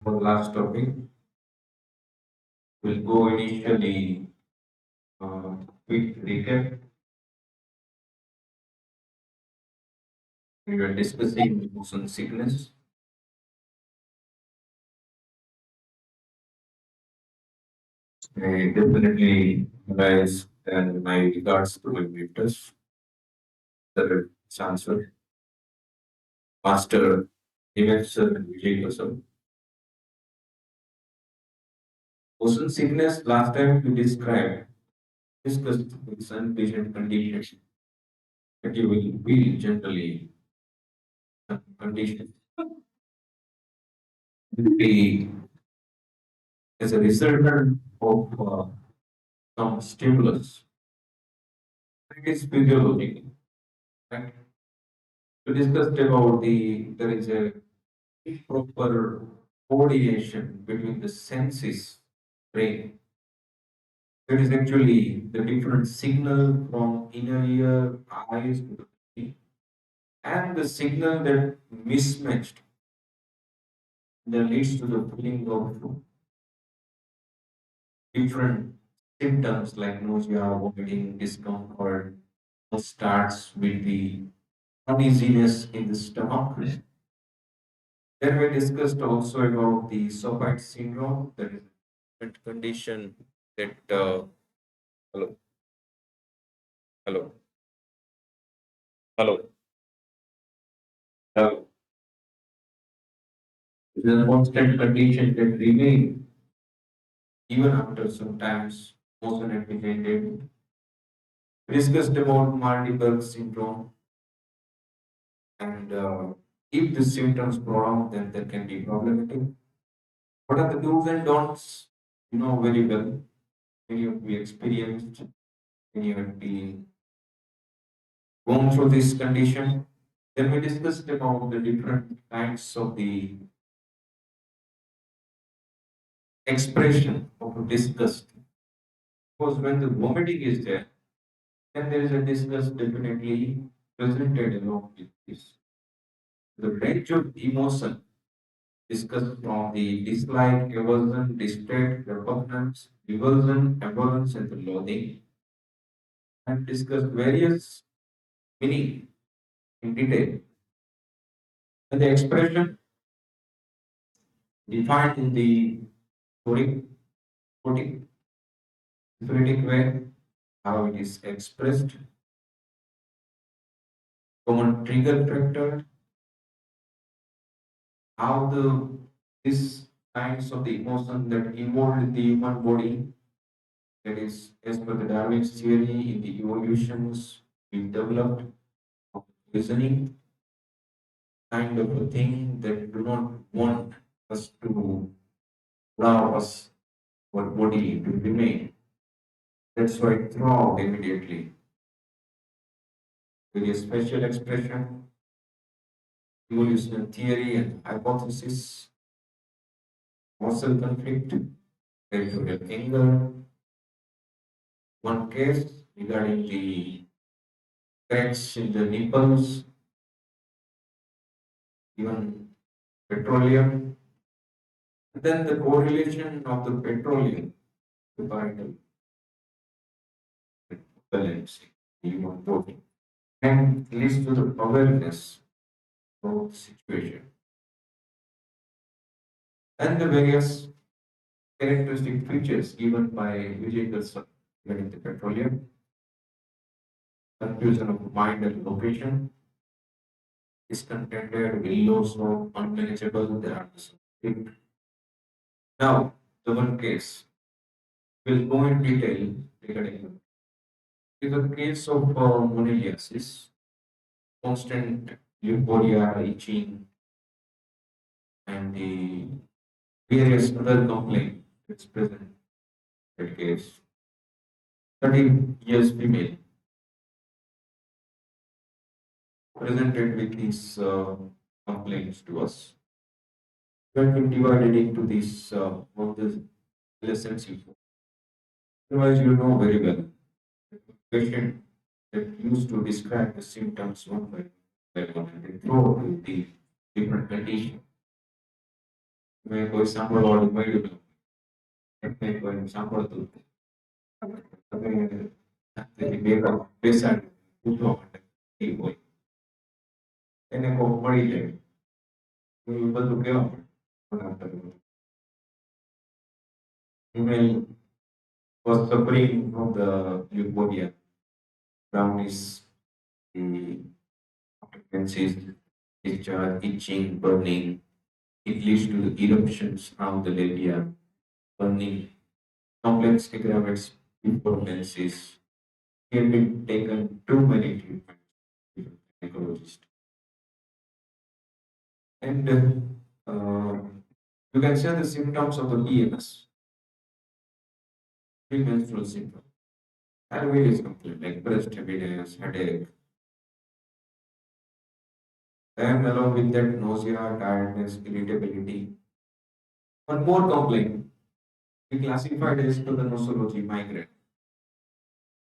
For the last topic, we'll go initially quick recap. We were discussing motion sickness. I definitely rise and my regards to my mentors, the Chancellor, Master Himekshar and Vijay Gosal. Motion sickness, last time we discussed with some patient conditions that you will feel generally conditions. Be as a result of some stimulus. It is physiological. Right? We discussed about there is a proper coordination between the senses, brain. There is actually the different signal from inner ear, eyes to the brain, and the signal that mismatched that leads to the feeling of different symptoms like nausea, vomiting, discomfort. Starts with the uneasiness in the stomach. Then we discussed also about the Sopite syndrome, that is a condition that hello, hello, hello, hello. It is a constant condition that remain even after sometimes motion apprehended. We discussed about multiple syndrome, and if the symptoms prolong, then that can be problematic. What are the do's and don'ts? You know very well. Many of we experienced, many of we gone through this condition. Then we discussed about the different kinds of the expression of disgust. Because when the vomiting is there, then there is a disgust definitely presented along with this. The range of emotion discussed from the dislike, aversion, distress, repugnance, revulsion, abhorrence, and the loathing, and discussed various meaning in detail. And the expression defined in the Phonetic, phonetic, phonetic way, how it is expressed, common trigger factor, how the these kinds of the emotion that involved in the human body, that is as per the Darwin's theory in the evolutions we developed of reasoning, kind of a thing that do not want us to allow us our body to remain. That's why it throw out immediately with a special expression, evolutionary theory and hypothesis, muscle conflict, territorial anger. One case regarding the cracks in the nipples, even petroleum. And then the correlation of the petroleum to vital balancing, human body, and leads to the awareness of the situation. And the various characteristic features given by Vijay Goswami regarding the petroleum, confusion of mind and location, discontented, will lose or unmanageable, there are some. Now, the one case will go in detail regarding it. In the case of moniliasis, constant euphoria, itching, and the various other complaint that's present in that case. 30 years female presented with these complaints to us. We have been divided into these both the relationship. Otherwise, you know very well. Patient that used to describe the symptoms one by one and they throw in the different condition. મેં કોઈ સાંભળવાળું મળ્યું ન એટલે કોઈ સાંભળતું જ નહીં. તમે શાંતિથી બેસાડી પૂછવા માટે ઈ હોય એને કોક મળી જાય તો એ બધું કેવા પડે. Email was suffering from the pneumonia, brownish, the frequencies, discharge, itching, burning. It leads to the eruptions around the labia, burning, complex aggravates before menses. He had been taken too many treatments with a gynecologist. And you can say the symptoms of the PMS, premenstrual syndrome. That various complaint like breast heaviness, headache, and along with that nausea, tiredness, irritability. One more complaint we classified as to the nosology migraine.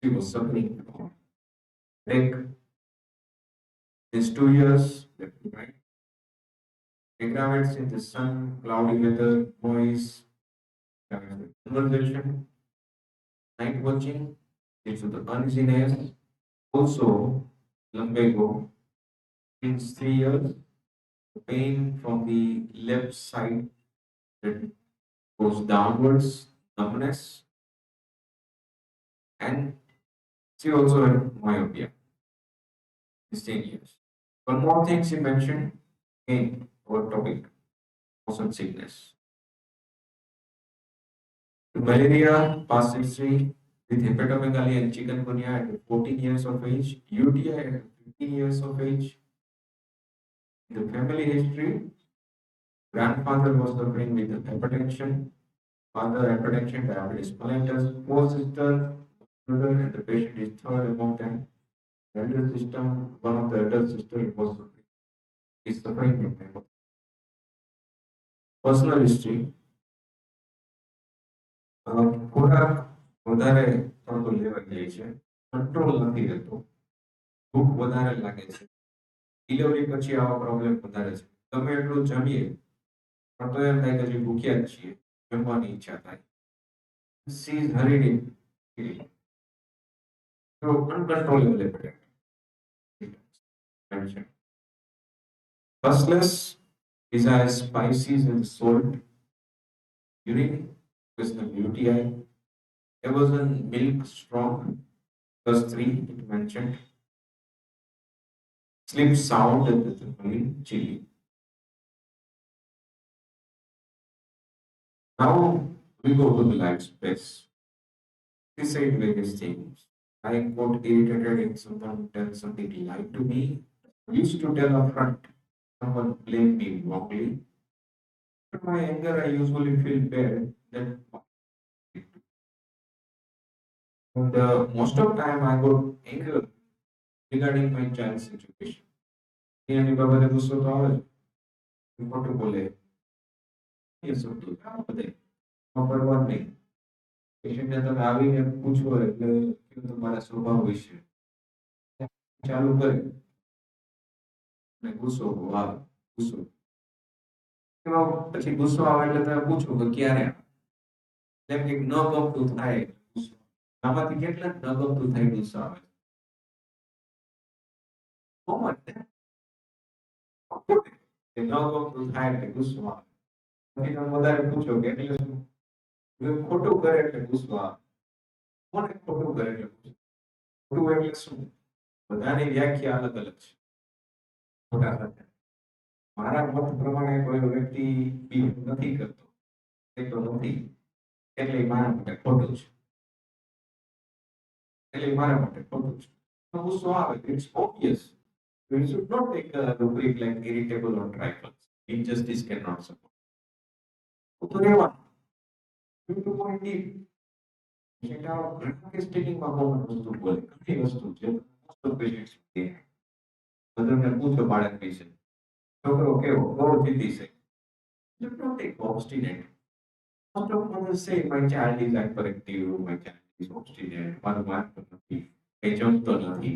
She was suffering from headache. These 2 years, right? Aggravates in the sun, cloudy weather, noise, conversation, night watching, leads to the uneasiness. Also, lumbago, since 3 years, pain from the left side that goes downwards, numbness, and she also had myopia, 16 years. One more thing she mentioned in our topic, motion sickness. Malaria, past history with hepatomegaly and chikungunya at 14 years of age, UTI at 15 years of age. In the family history, grandfather was suffering with hypertension, father hypertension, diabetes mellitus, four sister, brother, and the patient is third among them. Elder system, one of the elder sister was is suffering from hypertension. Personal history, ખોરાક વધારે પડતો લેવાઈ જાય છે, control નથી રહેતો, ભૂખ વધારે લાગે છે, ડિલિવરી પછી આવા પ્રોબ્લેમ વધારે છે. ગમે એટલું જમીએ પણ તો એમ થાય કે હજી ભૂખ્યા જ છીએ, જમવાની ઈચ્છા થાય. સી ઇઝ હરીડ ઇન તો અનકન્ટ્રોલેબલ appetite. Restless, desire spices and salt, urine, personal UTI, aversion milk strong, plus 3 it mentioned, sleep sound and the marine chilly. Now we go to the life space. He said various things. I got irritated if someone tells something he lied to me. I used to tell upfront. Someone blamed me wrongly. But my anger, I usually feel bad that and most of the time I got anger regarding my child's situation. એની બાબતે ગુસ્સો તો આવે જ. ખોટું બોલે એ સૌથી આ બધે વાપરવા જ નહીં. પેશન્ટને તમે આવીને પૂછો એટલે કેવું તમારા સ્વભાવ વિશે ચાલુ કરે અને ગુસ્સો આવે ગુસ્સો પછી ગુસ્સો આવે એટલે તમે પૂછો કે ક્યારે આવે? જેમ કે ન ગમતું થાય ગુસ્સો આમાંથી કેટલા ન ગમતું થાય ગુસ્સો આવે કોમન કે ન ગમતું થાય એટલે ગુસ્સો આવે પછી તમે વધારે પૂછો કે એટલે શું ખોટું કરે એટલે ગુસ્સો આવે કોને ખોટું કરે એટલે ગુસ્સો ખોટું એટલે શું બધાની વ્યાખ્યા અલગ અલગ છે ખોટા સાથે મારા મત પ્રમાણે કોઈ વ્યક્તિ બિહેવ નથી કરતો એ તો નથી એટલે એ મારા માટે ખોટું છે એટલે એ મારા માટે ખોટું છે તો ગુસ્સો આવે it's obvious you should not take a rubric like irritable or trifles injustice cannot support તો રહેવાનું you to point deep Jetta ઘણા કેસ સ્ટેટિંગમાં કોમન વસ્તુ બોલે ઘણી વસ્તુ છે મોસ્ટ ઓફ પેશન્ટ્સ બધાને પૂછો બાળક વિશે છોકરો કેવો બહુ જીતી છે you don't take obstinate most of mothers say my child is hyperactive my child is obstinate મારું માનતો નથી એ જમતો નથી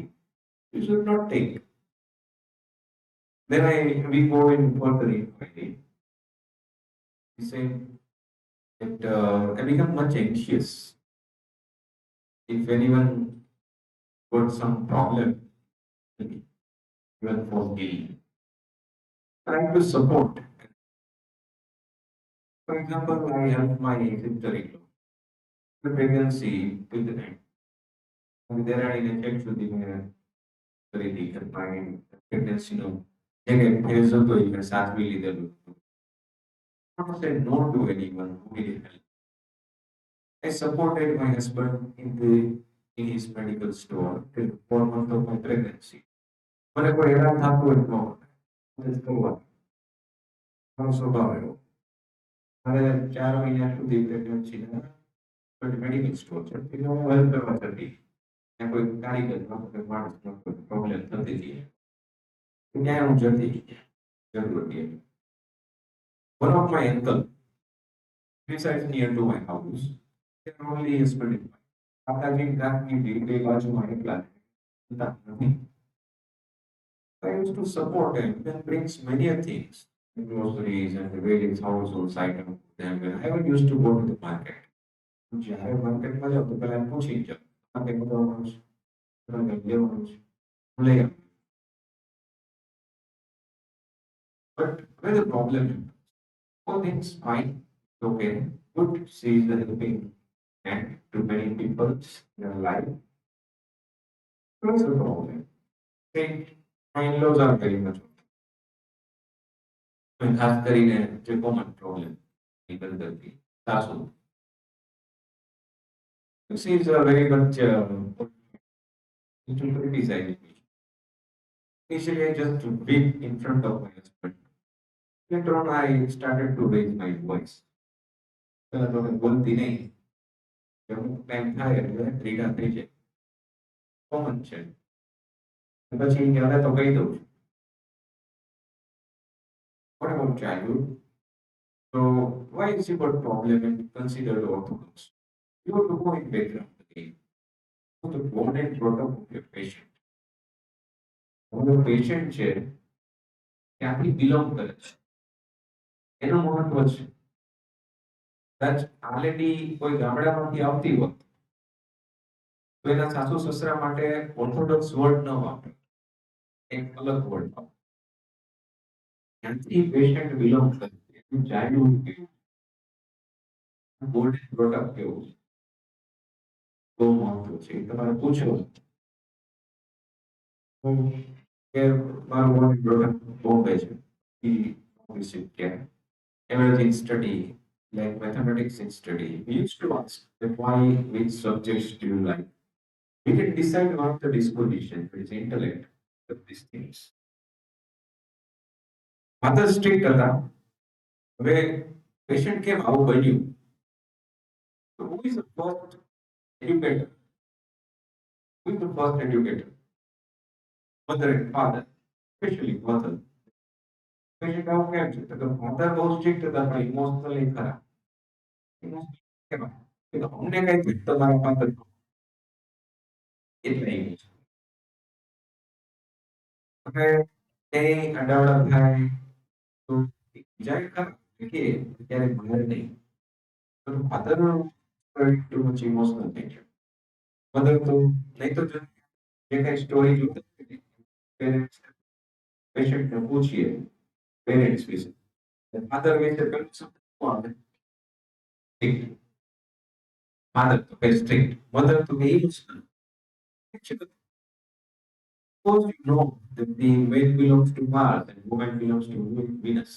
you should not take then we go in further inquiry He said that I become much anxious if anyone got some problem, even for me. Trying to support. For example, I help my sister-in-law with pregnancy till the end. There are injections with the confined pregnancy. Here's a way I start really the not say no to anyone who needed help. I supported my husband in his medical store till 4 months of my pregnancy. મને કોઈ હેરાન થતું હોય તો મદદ કરવા મારો સ્વભાવ એવો. મારે 4 મહિના સુધી પ્રેગ્નન્સીના મેડિકલ સ્ટોર છે એટલે હું હેલ્પ કરવા જતી. ત્યાં કોઈ કારીગર કોઈ માણસનો કોઈ પ્રોબ્લેમ થતી હતી ત્યાં હું જતી જરૂર હતી. One of my uncle resides near to my house. They are only husband and wife. માતાજી ગામની બે બાજુમાં એકલા નથી. I used to support him and brings many things, groceries and various household items to them. And I would used to go to the market. જ્યારે માર્કેટમાં જાઉં તો પહેલા પૂછી જાઉં મારે બધું લેવાનું છે હું લઈ આવું. But where the problem is, all things fine, okay, good, she is helping and to many people in their life. What's the problem? See, my in-laws are very much ખાસ કરીને જે common problem people કરતી સાસુ. She is very much into criticizing me. Initially, I just weep in front of my husband. Later on, I started to raise my voice. પહેલા તો મેં બોલતી નહીં કે અમુક ટાઈમ થાય એટલે રીડા થઈ જાય કોમન છે પછી હવે તો કહી દઉં છું. What about childhood? So, why is it a problem and considered orthodox? You have to go in background again. So, the born and brought up of your patient. Your patient છે ક્યાંથી belong કરે છે એનું મહત્વ છે. કદાચ આ lady કોઈ ગામડામાંથી આવતી હોત તો એના સાસુ સસરા માટે ઓર્થોડોક્સ વર્ડ ન વાપરે એક અલગ વર્ડ વાપરે. ત્યાંથી પેશન્ટ બિલોંગ કરે એનું ચાઇલ્ડહુડ કેવું બોર્ડ પ્રોડક્ટ કેવું છે બહુ મહત્વ છે એ તમારે પૂછો કે મારું બોર્ડ પ્રોડક્ટ બોમ્બે છે એ વિશે ક્યાં everything study, like mathematics in study, we used to ask that why, which subjects do you like? We can decide on the disposition, which is intellect, of these things. Mother strict હતા હવે patient કેમ આવું બન્યું. So who is the first educator? Who is the first educator? Mother and father, especially mother. Patient આવું કેમ છે તો mother બહુ strict હતા પણ ઇમોશનલી ખરા. કેમ કે અમને કઈ થયું તમારા father એટલે એવું છે. હવે એ અડાવડા થાય તો જાય ખરા કે અત્યારે મધર નહીં તો ફાધર ટુ મચ ઇમોશનલ થઈ ગયો. મધર તો નહીં તો જે કઈ સ્ટોરી જોતા પેરેન્ટ્સ પેશન્ટને પૂછીએ પેરેન્ટ્સ વિશે ફાધર વિશે પેલું શબ્દ આવે સ્ટ્રિક્ટ. ફાધર તો કે સ્ટ્રિક્ટ મધર તો કે emotional. Suppose you know that the male belongs to Mars and woman belongs to Venus.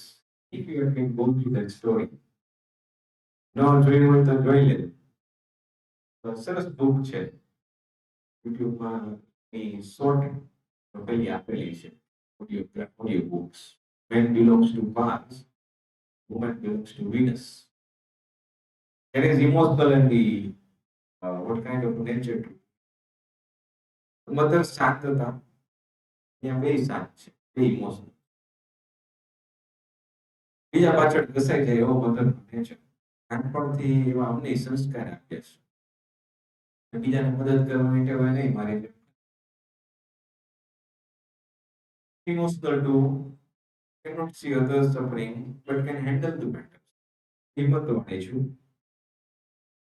If you can go through that story. No, જોયું હોય તો જોઈ લે. સરસ બુક છે યુટ્યુબમાં એ શોર્ટ પેલી આપેલી છે audio books. Man belongs to Mars, woman belongs to Venus. There is emotional and the what kind of nature to mother શાંત હતા ત્યાં બે શાંત છે બે ઇમોશનલ. બીજા પાછળ ઘસાઈ જાય એવો મધર નેચર. નાનપણથી એવા અમને સંસ્કાર આપ્યા છે બીજાને મદદ કરવાની ટેવ નહીં મારી. Emotional too cannot see others suffering but can handle the matter. Himatology,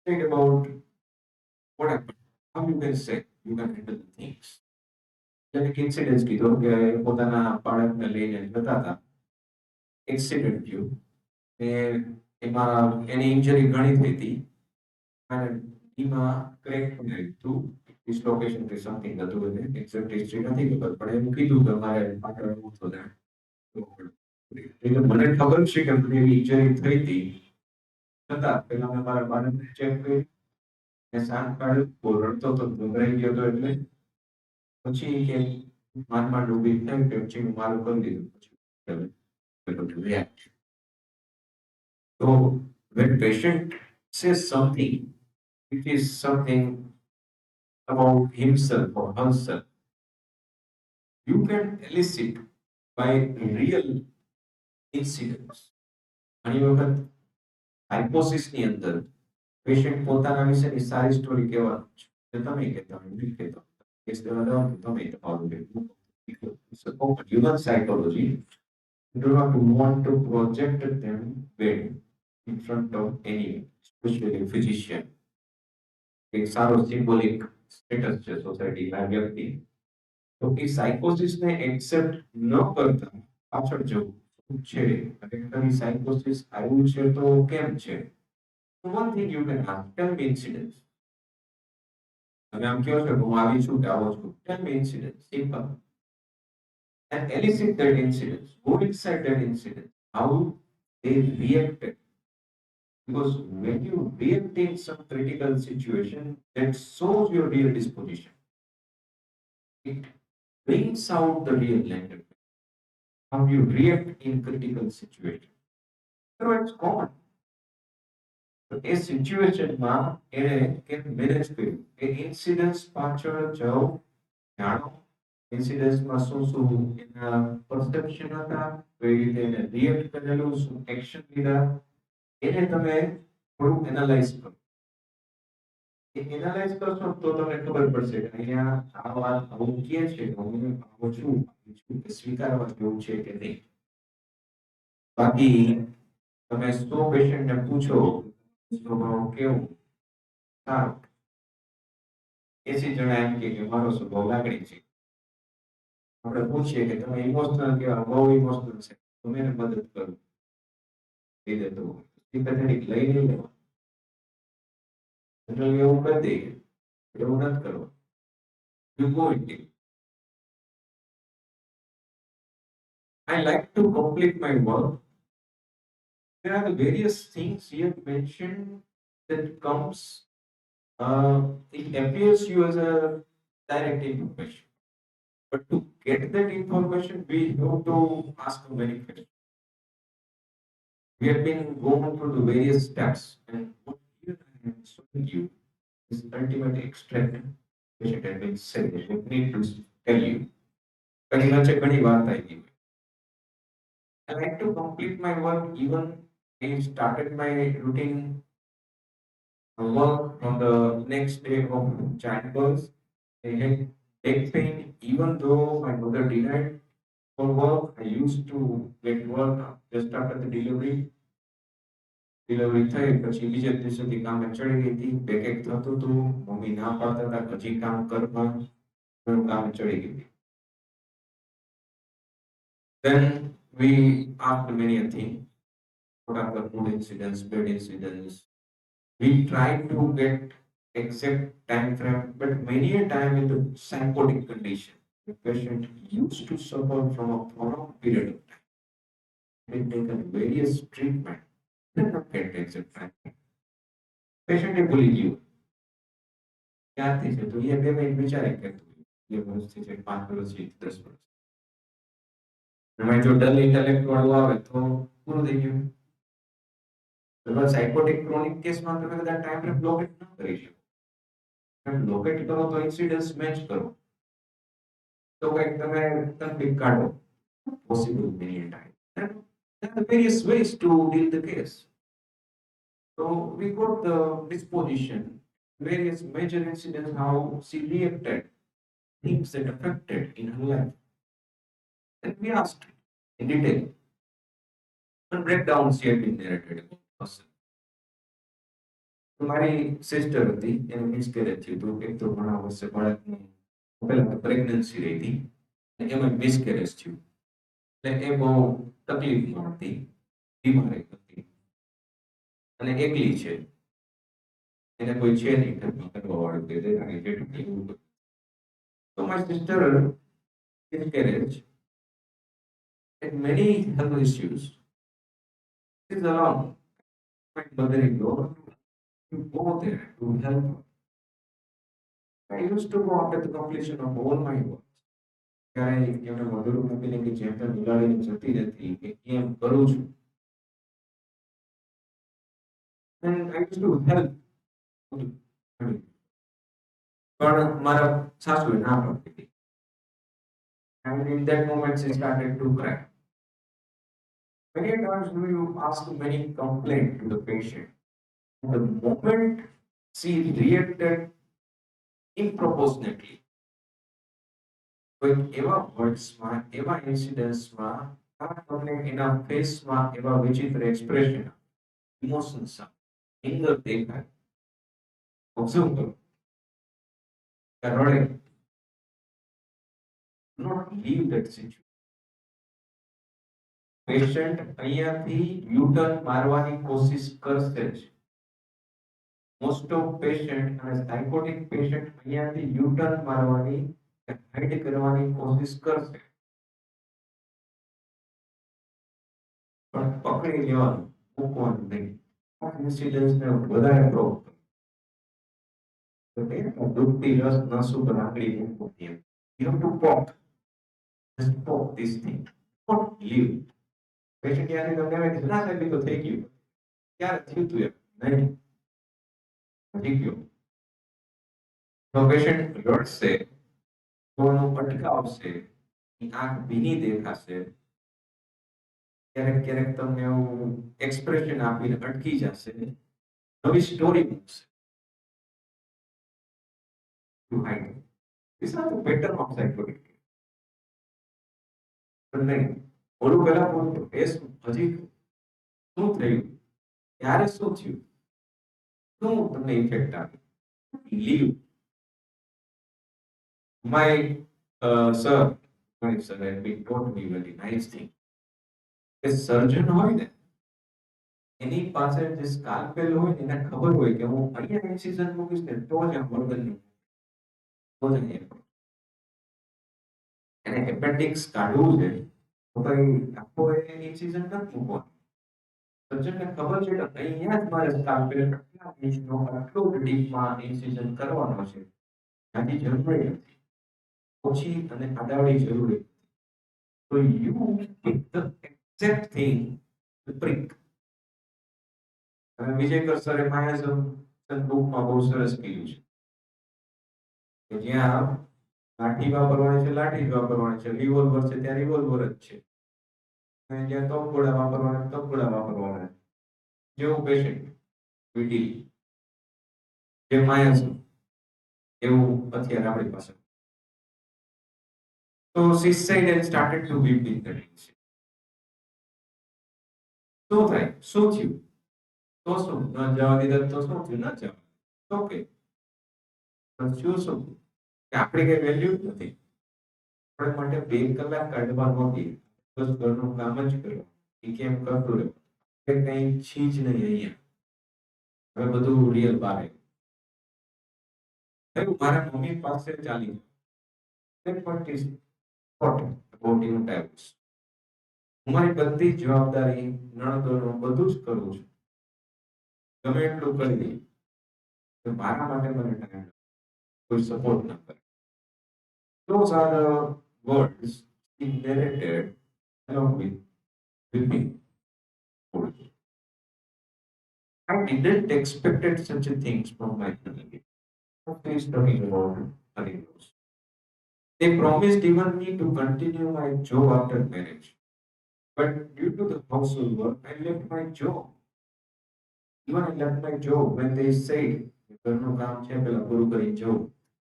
think about what happened. How you can say you can handle the things. એટલે એક ઇન્સિડન્સ કીધો કે પોતાના બાળકને લઈને જતા હતા એક્સિડન્ટ થયું ને એમાં એની ઇન્જરી ઘણી થઈ હતી અને એમાં ક્રેક પણ આવ્યું હતું ડિસ્લોકેશન કે સમથિંગ હતું એને એક્ઝેક્ટ હિસ્ટ્રી નથી ખબર પણ એવું કીધું કે મારે પાછળ એવું થયું એટલે મને ખબર છે કે મને એવી ઇન્જરી થઈ હતી છતાં પેલા મેં મારા બાળકને ચેક કર્યું ને શાંત પાડ્યું બહુ રડતો હતો ગભરાઈ ગયો હતો એટલે પછી કે માંડ ઊભી થઈ કે પછી હું મારું કરી દીધું પછી react. So when patient says something which is something about himself or herself, you can elicit by real incidents. ઘણી વખત હાઇપોસિસની અંદર પેશન્ટ પોતાના વિશેની સારી સ્ટોરી કહેવાનું છે જે તમે કહેતા હોય નહીં કહેતા કેસ દેવા જાઓ તો તમે તમારું કહેવું it's a human psychology. You do not want to project them well in front of anyone, especially a physician. એક સારો સિમ્બોલિક સ્ટેટસ છે સોસાયટીના વ્યક્તિ તો એ સાયકોસિસને એક્સેપ્ટ ન કરતા પાછળ જવું શું છે ખરેખર સાયકોસિસ આવ્યું છે તો કેમ છે one thing you can ask tell me incidents તમે આમ કહો છો કે હું આવી છું કે આવો છું tell me incidents simple and elicit that incidents go inside that incident how they reacted because when you react in some critical situation that shows your real disposition it brings out the real language how you react in critical situation so it's common તો એ સિચ્યુએશનમાં એને કેમ manage કર્યું એ incidents પાછળ જાઓ જાણો ઇન્સિડન્ટ્સમાં શું શું એના પરસેપ્શન હતા કઈ રીતે એને રિએક્ટ કરેલું શું એક્શન લીધા એને તમે થોડું એનાલાઇઝ કરો એ એનાલાઇઝ કરશો તો તમને ખબર પડશે કે અહીંયા આ વાત આવું કે છે કે હું આવો છું કે સ્વીકારવા જેવું છે કે નહીં બાકી તમે 100 પેશન્ટને પૂછો સ્વભાવ કેવું સારું 80 જણા એમ કે મારો સ્વભાવ લાગણી છે આપણે પૂછીએ કે તમે ઇમોશનલ કેવા બહુ ઇમોશનલ છે તમે એને મદદ કરો એ દેતો સિમ્પેથેટિક લઈ નહીં લેવા જનરલી એવું કરી દઈએ એવું નથી કરવા you go it I like to complete my work. There are various things here mentioned that comes it appears you as a direct information. But to get that information, we have to ask many questions. We have been going through the various steps, and what here I am showing you is ultimate extract, which it has been said. I need to tell you. ઘણી વચ્ચે ઘણી વાત આવી. I like to complete my work even I started my routine work on the next day of childbirth. I had back pain even though my mother denied for work. I used to get work just after the delivery. Delivery થઈ પછી બીજે દિવસેથી કામે ચડી ગઈ હતી back એક થતું હતું મમ્મી ના પાડતા હતા હજી કામ કરવા કામે ચડી ગઈ હતી. Then we asked many a thing. What are the mood incidents, bed incidents? We tried to get exact time frame, but many a time in the psychotic condition, the patient used to suffer from a prolonged period of time. Been taken various treatment, did not get the exact time frame. Patient એ ભૂલી ગયું ક્યાંથી છે તો એ 2 minute વિચારે કે એ વર્ષથી છે 5 વર્ષથી 10 વર્ષ એમાં જો ડલ ઇન્ટેલેક્ટ વાળું આવે તો પૂરું થઈ ગયું એમાં સાયકોટિક ક્રોનિક કેસમાં તમે કદાચ ટાઈમ ફ્રેમ બ્લોકેટ ન કરી શકો તમે બ્લોકેટ કરો તો ઇન્સિડન્સ મેચ કરો તો કંઈક તમે તકલીફ કાઢો possible many a time and there are various ways to deal the case so we got the disposition various major incidents how she reacted things that affected in her life and we asked in detail and breakdowns she had been narrated about herself તો મારી sister હતી, એને miscarriage થયું હતું. એક તો ઘણા વર્ષે બાળકને પહેલા તો પ્રેગ્નન્સી રહી હતી, અને એમાં મિસકેરેજ થયું. એટલે એ બહુ તકલીફમાં હતી, બીમાર હતી, અને એકલી છે. એને કોઈ છે નહીં ઘરમાં કરવા વાળું કે દેરાણી જેઠાણી એવું બધું. તો my sister miscarriage had many health issues. She's alone. My mother-in-law to go there to help her. I used to go after the completion of all my work. ત્યારે એમને મધુર મૂકીને કે જેમ તેમ ઉડાડીને જતી રહેતી કે કેમ કરું છું. And I used to help. પણ મારા સાસુએ ના પાડી દીધી. And in that moment she started to cry. Many times you ask many complaint to the patient. The moment she reacted improportionately, કોઈક એવા વર્ડ્સમાં, એવા ઇન્સિડન્ટ્સમાં આ તમને એના ફેસમાં એવા વિચિત્ર એક્સપ્રેશન, ઇમોશન્સ, એંગર દેખાય. ઓબ્ઝર્વ કરો, રડે. Not leave that situation. Patient અહીંયાથી યુટર્ન મારવાની કોશિશ કરશે જ. મોસ્ટ ઓફ પેશન્ટ અને સાયકોટિક પેશન્ટ અહીંયાથી યુટર્ન મારવાની, હાઇડ કરવાની કોશિશ કરશે, પણ પકડી લેવાનું, મૂકવાનું નહીં. આ ઇન્સિડન્ટ્સને વધારે પ્રોક કરે. દુખતી રસ નસ ઉપર આંગળી મૂકવાની એમ. You have to poke, just poke this thing, not leave. Patient ત્યાંથી તમને આવે કે ના સાહેબ એ તો થઈ ગયું. ક્યારે થયું તું એમ? નહીં, થઈ ગયું. તો પેશન્ટ રડશે, તો એનું અટકાવશે, આંખ ભીની દેખાશે, ક્યારેક ક્યારેક તમને એવું એક્સપ્રેશન આપીને અટકી જશે, નવી સ્ટોરી મૂકશે. To hide. These are the pattern of psychotic. પણ નહીં, ઓલું પહેલા બોલતો એ હજી શું થયું, ત્યારે શું થયું, શું તમને ઇફેક્ટ આવી. Leave. My sir, my sir had been taught me very nice thing. કે સર્જન હોય ને, એની પાસે જે સ્કાલ્પેલ હોય ને, એને ખબર હોય કે હું અહીંયા ઇન્સિઝન મૂકીશ ને તો જ આ વર્ગનની, તો જ અહીંયા એને એપેન્ડિક્સ કાઢવું છે, તો કઈ આખો એ ઇન્સિઝન નથી મૂકવાનો. સર્જનને ખબર છે કે અહીંયા જ મારે સ્કાલ્પેલ આટલા ઇંચનો આટલો ડીપમાં ઇન્સિઝન કરવાનો છે, આની જરૂરી નથી, ઓછી અને આડાવડી જરૂરી. So you pick the exact thing to prick. હવે વિજય સરે માયાઝમ બુકમાં બહુ સરસ કીધું છે કે જ્યાં લાઠી વાપરવાની છે, લાઠી જ વાપરવાની છે, રિવોલ્વર છે ત્યાં રિવોલ્વર જ છે, અને જ્યાં તોપગોળા વાપરવાના તોપગોળા વાપરવાના. જેવું પેશન્ટ વિડી, જે માયાઝમ, એવું હથિયાર આપણી પાસે. So she said and started to weep in the ring. શું થાય, શું થયું, તો શું, ન જવા દીધા તો શું થયું, ન જવા ઓકે, પણ શું શું કે આપણી કઈ વેલ્યુ જ નથી. આપણે માટે 2 કલાક કાઢવા નહોતી, બસ ઘરનું કામ જ કર્યું, એ કેમ કરતું રહ્યું, કે કઈ છે જ નહીં અહીંયા. હવે બધું રિયલ બહાર આવ્યું. મારા મમ્મી પાસે ચાલી ગયું. હું મારી બધી જવાબદારી, નણંદોનું બધું જ કરું છું, ગમે એટલું કરી દઈ, મારા માટે મને ટાઈમ, કોઈ સપોર્ટ ના કરે. Those are the words he narrated along with weeping. I didn't expected such a things from my family. What is talking about in-laws? They promised even me to continue my job after marriage. But due to the household work, I left my job. Even I left my job when they said, ઘરનું કામ છે પેલા પૂરું કરી જવું,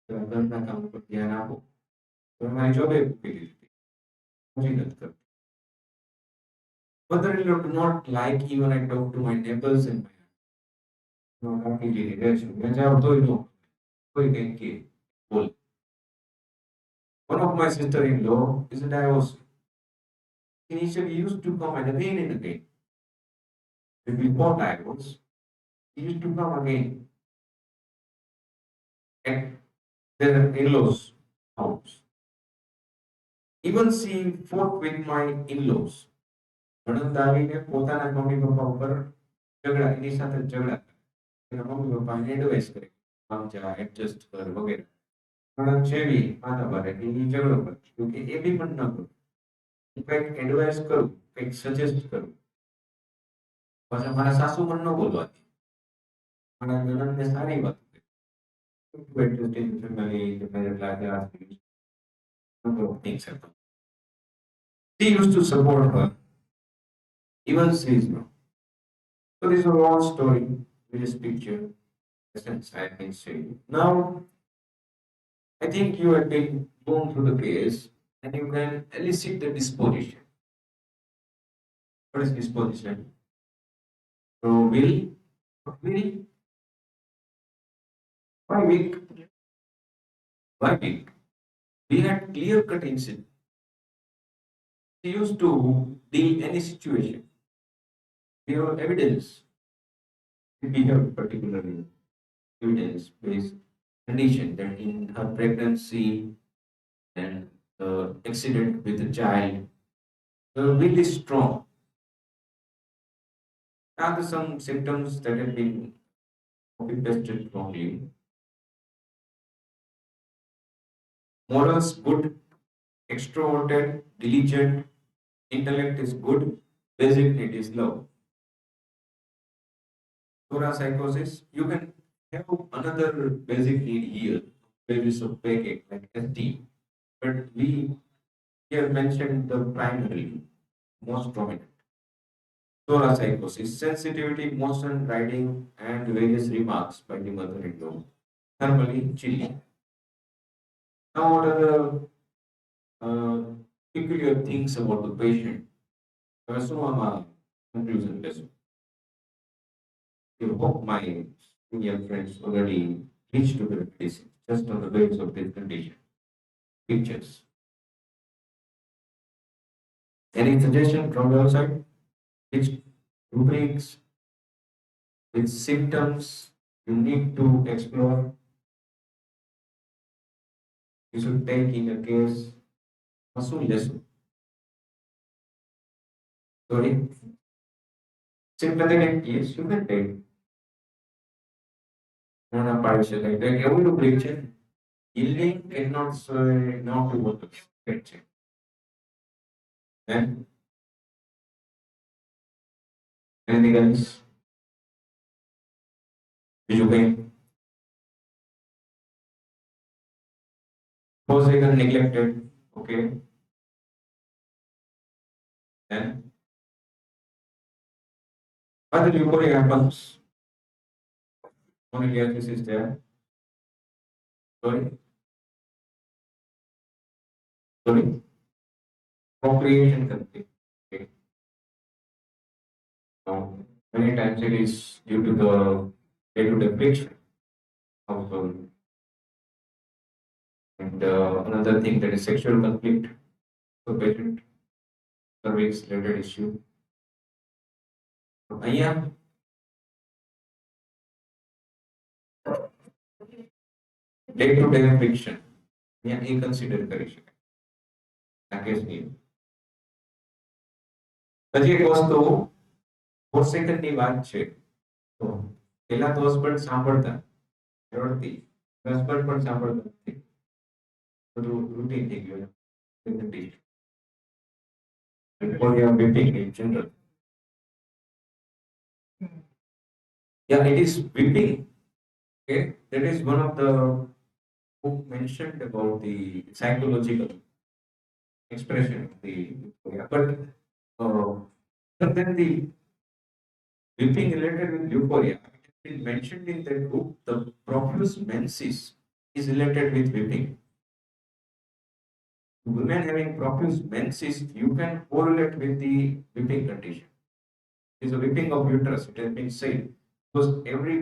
ઘરના કામ પર ધ્યાન આપો. તો મારી જોબે મૂકી દીધી, હજી નથી કરતી. Mother-in-law do not like even I talk to my neighbors and my rapidly relation. When I told you, we can keep. Well, one of my sister-in-law is a divorce. Initially used to come and again and again. When before divorce, he used to come again at their in-laws' house. Even she fought with my in-laws. નણંદ આવીને પોતાના mummy papa ઉપર ઝઘડા એની સાથે ઝઘડા એના mummy પપ્પાને advice કરે આમ જા એડજસ્ટ કર વગેરે નણંદ છેવી માતા બારે એની ઝઘડો કરે કે એ બી પણ ન કરું હું કંઈક એડવાઇસ કરું કંઈક સજેસ્ટ કરું પાછા મારા સાસુ પણ ન બોલવા દે મારા નણંદને સારી વાત કરે to adjust in family independent like that number of things happen. She used to support her even she is not. So this is a long story with this picture. Essence I can say. Now I think you have been going through the case and you can elicit the disposition. What is disposition? So will, why weak? Why weak? We had clear cut incident. She used to deal any situation. We have evidence. We have particularly evidence based condition that in her pregnancy and accident with the child, the will is strong. Now there are some symptoms that have been copy pasted wrongly. Morals good, extroverted, diligent, intellect is good, basic need is low. Psychosis, you can have another basic need here, basis of package like SD, but we here mentioned the primary, most prominent. Psychosis, sensitivity, motion, writing, and various remarks by the mother-in-law. Normally, chilly. Now, what are the peculiar things about the patient? So, I'm a conclusion test. You hope my senior friends already reached to the medicine just on the basis of this condition. Pictures. Any suggestion from your side? Which rubrics, which symptoms you need to explore? You should take in a case. Lesson. Sorry. Sympathetic case, you can take. નાના પાડી શકાય તો એવું રૂબ્રિક છે healing cannot say not to what expect છે then anything else બીજું કઈ forsaken neglected okay then what the euphoria happens only this is there sorry sorry procreation करते okay now many times it is due to the day-to-day friction household and another thing that is sexual conflict so patient cervix related issue અહીંયા day-to-day friction અહીંયા એ consider કરી શકાય આ કેસની હજી એક વસ્તુ 4 સેકન્ડની વાત છે તો પેલા તો હસબન્ડ સાંભળતા રડતી હસબન્ડ પણ સાંભળતા નથી બધું રૂટીન થઈ ગયું for your weeping in general. Yeah, it is weeping. Okay, that is one of the book mentioned about the psychological expression of the euphoria. But other than the weeping related with euphoria, it has been mentioned in that book. The profuse menses is related with weeping. Women having profuse menses, you can correlate with the weeping condition. It is a weeping of uterus. It has been said because every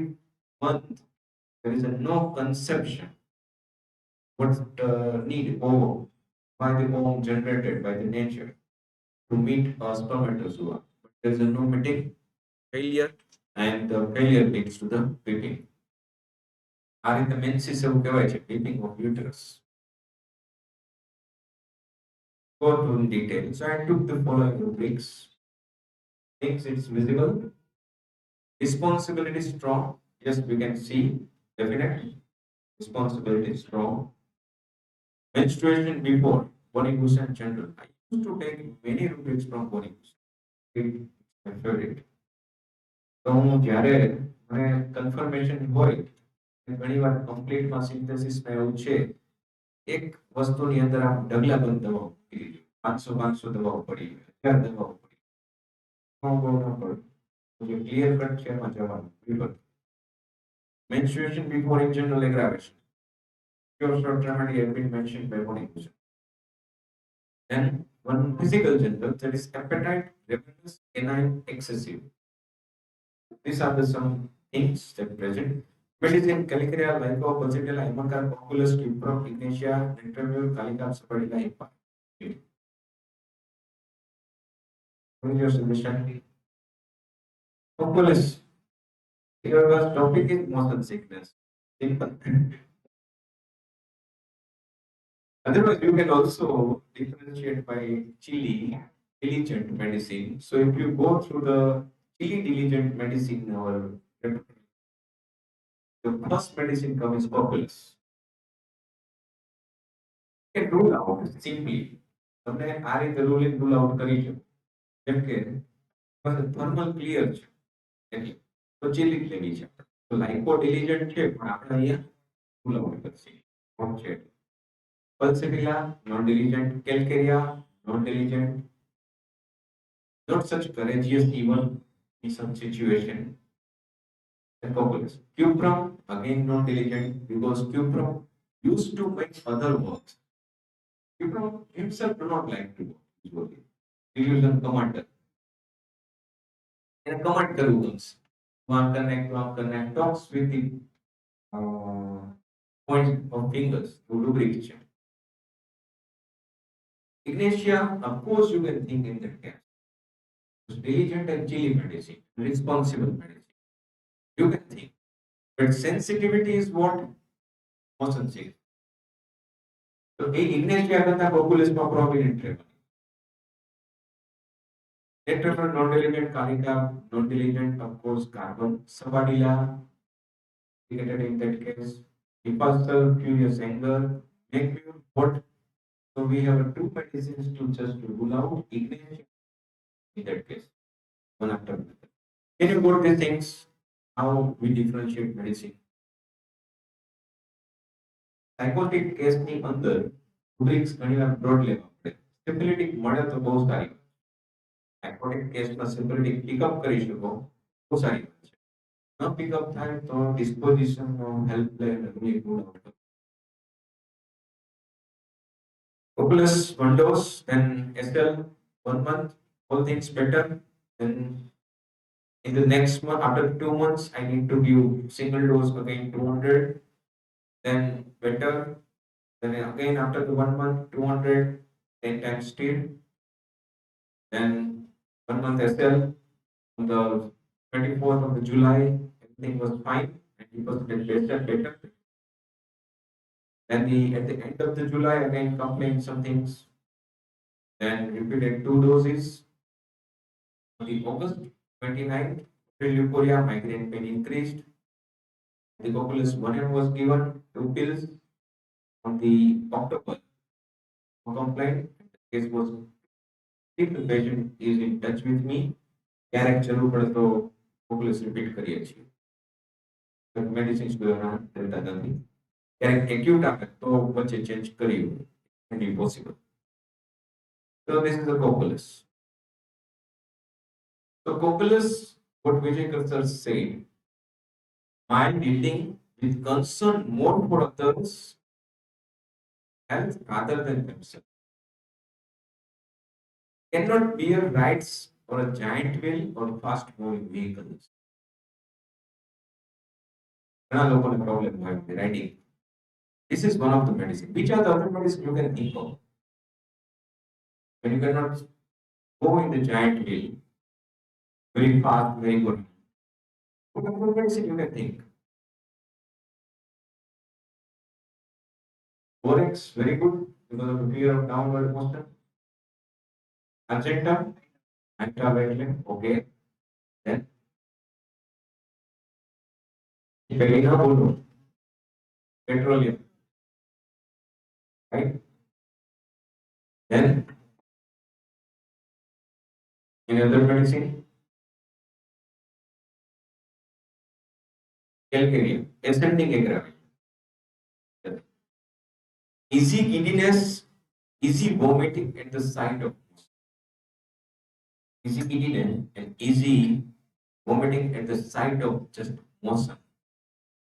month, there is a no conception what need ovum by the ovum generated by the nature to meet a spermatozoa. But there is a no meeting failure, and the failure leads to the weeping. આ રીતે menses એવું કહેવાય છે weeping of uterus. Go through in detail. So I took the following rubrics. Things it's visible. Responsibility strong. Yes, we can see. Definitely. Responsibility strong. Menstruation before. Body use and general. I used to take many rubrics from body use. It's my favorite. તો હું જ્યારે મને confirmation હોય ઘણી વાર કમ્પ્લીટમાં સિન્થેસિસમાં એવું છે એક વસ્તુની અંદર આમ ઢગલાબંધ દવાઓ પડી ગઈ 500 દવાઓ પડી ગઈ 1000 દવાઓ પડી હું બહુ ન પડું એટલે ક્લિયર કટ છે એમાં જવાનું બિલકુલ menstruation before in general aggravation pure short remedy have been mentioned by one user then one physical general that is appetite ravenous canine excessive. These are the some things that present. Medicine, Calicaria, Lyco, Positella, Imacar, Populus, Cuprum, Ignatia, Intermure, Calica, Sapatilla, Ipa. What is your suggestion? Populus. Your first topic is motion sickness. Simple. Otherwise, you can also differentiate by chili, diligent medicine. So if you go through the chili diligent medicine or the first medicine comes populus. Can rule out simply. તમને આ રીતે rule in rule out કરી શકો જેમ કે thermal clear છે એટલે તો ચિલિક લેવી છે તો લાઇકો ડિલિજન્ટ છે પણ આપણે અહીંયા રૂલ આઉટ કરશે કોણ છે pulsatilla non diligent calcarea non diligent not such courageous even in some situation and populous cuprum again non diligent because cuprum used to make other works. Cuprum himself do not like to work usually. Illusion commander. And a command comes. One connect, talks with the uh, point of fingers to lubrication. Ignatia, of course, you can think in that case. Diligent and chilly medicine, responsible medicine. You can think. But sensitivity is what? Motion sick. So, Ignatia करता populist में prominent है. Tetramer non-diligent carica, non-diligent, of course, carbon, sabadilla, indicated in that case, impulsive, furious anger, make you what? So we have two medicines to just to rule out ignorance in that case, one after another. Can you go to these things? How we differentiate medicine? Psychotic case ની અંદર rubrics ઘણીવાર broad લેવા પડે. Syphilitic મળે તો બહુ સારી વાત. Psychotic કેસમાં syphilitic pick up કરી શકો બહુ સારી વાત છે. ન pick up થાય તો disposition helpline really good out. Populous one dose, then SL 1 month, all things better. Then in the next month, after 2 months, I need to give single dose again 200, then better. Then again after the 1 month, 200, 10 times still. Then 1 month SL on the 24th of the July, everything was fine, 90% better. Then at the end of the July, again complained some things. Then repeated 2 doses. On the August 29th, leukorrhea, migraine pain increased. The Populus 1M was given 2 pills. On the October, no complaint. The case was if the patient is in touch with me, ક્યારેક જરૂર પડે તો Populus repeat કરીએ છીએ. But medicines દેતા નથી. ક્યારેક acute આવે તો વચ્ચે change કર્યું. Can be possible. So this is the Populus. So Populus, what Vijay Sir said, mind dealing with concern more for others' health rather than themselves. Cannot bear rides or a giant wheel or fast moving vehicles. ઘણા લોકોને problem હોય છે writing. This is one of the medicine. Which are the other medicine you can think of? When you cannot go in the giant hill very fast, very good. What other medicine you can think? Borax, very good because of the fear of downward motion. Magenta, antiviral, okay. Then Pelina Bolo, petroleum, right? Then in other medicine, calcareum, ascending aggravate. Easy giddiness, easy vomiting at the sight of easy giddiness and easy vomiting at the sight of just motion.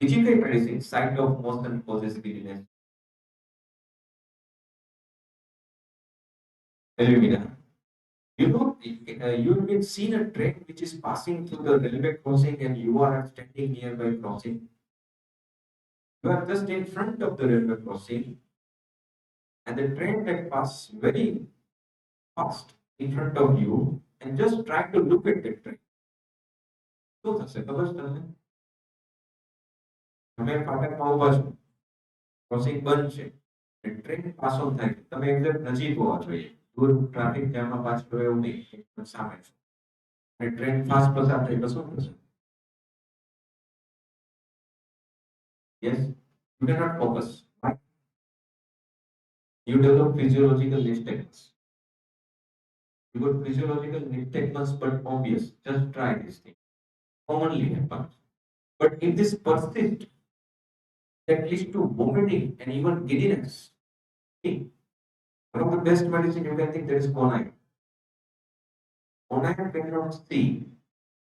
Physical medicine, sight of motion causes giddiness. Illumina. You know, you have been seen a train which is passing through the railway crossing and you are standing nearby crossing. You are just in front of the railway crossing and the train that passes very fast in front of you and just try to look at the train. શું થશે ખબર છે તમને? તમે ફાટકમાં ઊભા છો, crossing બંધ છે, ટ્રેન પાસ ઓન થાય છે, તમે એક્ઝેક્ટ નજીક હોવા જોઈએ, દૂર ટ્રાફિક જામમાં પાછળ એવું નહીં, એકદમ સામે છો અને ટ્રેન ફાસ્ટ પસાર થઈ તો શું થશે? Yes, you cannot focus. Why? You develop physiological nystagmus. You got physiological nystagmus, but obvious. Just try this thing. Commonly happens. But if this persists, that leads to vomiting and even giddiness. See, one of the best medicine you can think there is quinine. Quinine cannot see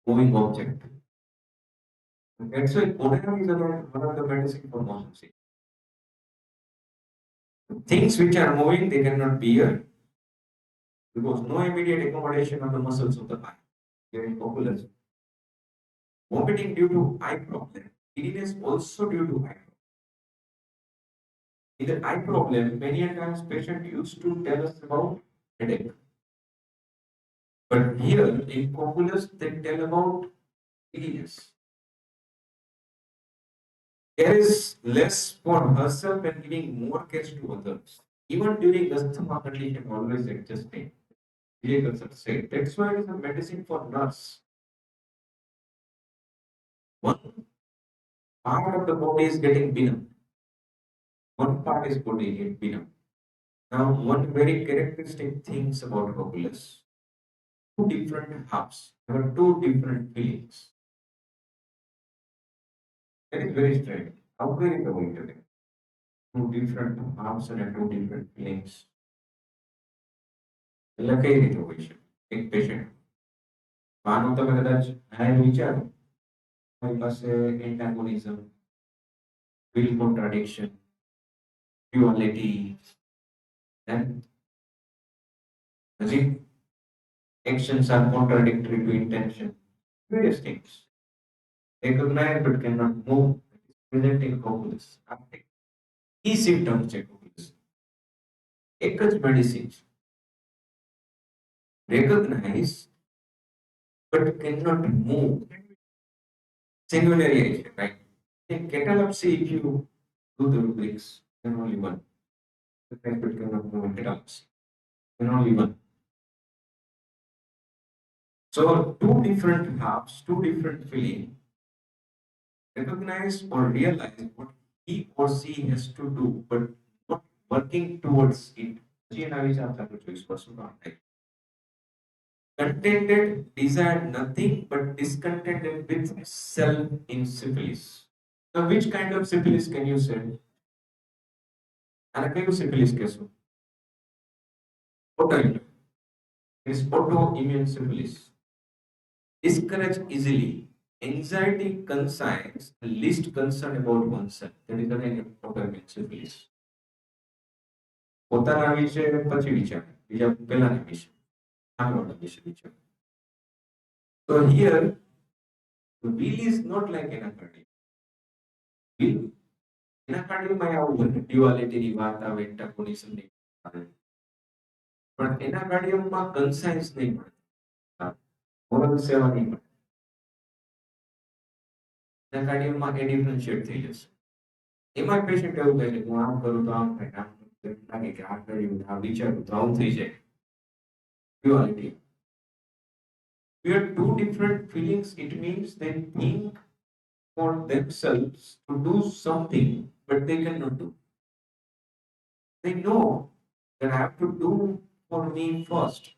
moving object. That's why quinine is one of the medicine for motion sickness. Things which are moving, they cannot bear because no immediate accommodation of the muscles of the eye. Very popular. Vomiting due to eye problem. Giddiness also due to eye problem. In the eye problem, many a times patient used to tell us about headache. But here in populace, they tell about giddiness. Care is less for herself and giving more care to others. Even during asthma condition, always adjusting. Vehicles are said. That's why it is a medicine for nurse. One part of the body is getting benumbed. One part is body getting benumbed. Now, one very characteristic things about populace. Two different halves. There are two different feelings. That is very strange. How very going to be? Two different halves and two different feelings. એટલે કઈ રીતે હોય છે એક patient માનો તમે કદાચ હાય વિચારો મારી પાસે એન્ટાગોનિઝમ will contradiction duality then logic actions are contradictory to intention various things recognize but cannot move presenting hopeless key symptoms છે hopeless એક જ medicine recognize but cannot move singularity right in catalepsy if you do the rubrics then only one the fact that cannot move in catalepsy then only one. So two different halves, two different feelings, recognize or realize what he or she has to do, but not working towards it. Contented, desired nothing but discontented with self in syphilis. Now, which kind of syphilis can you say? And kયું syphilis કહેશું? Autoimmune. It is autoimmune syphilis. Discourage easily. Anxiety concerns least concern about oneself. That is again autoimmune syphilis. પોતાના વિશે પછી વિચાર બીજા પહેલાના વિશે આગળના વિશે વિચાર. So here the will is not like an acronym. એના કાર્ડિયોમાં આવું ડ્યુઆલિટીની વાત આવે એન્ટાગોનિઝમની આવે પણ એના કાર્ડિયોમાં કન્સાઇન્સ નહીં મળે મોરલ સેવા નહીં મળે એના કાર્ડિયોમાં એ ડિફરન્શિએટ થઈ જશે એમાં પેશન્ટ એવું કહે છે હું આમ કરું તો આમ થાય આમ કરું તો એમ લાગે કે આ કર્યું આ વિચાર્યું તો આવું થઈ જાય duality we have two different feelings it means they think for themselves to do something but they cannot do they know that I have to do for me first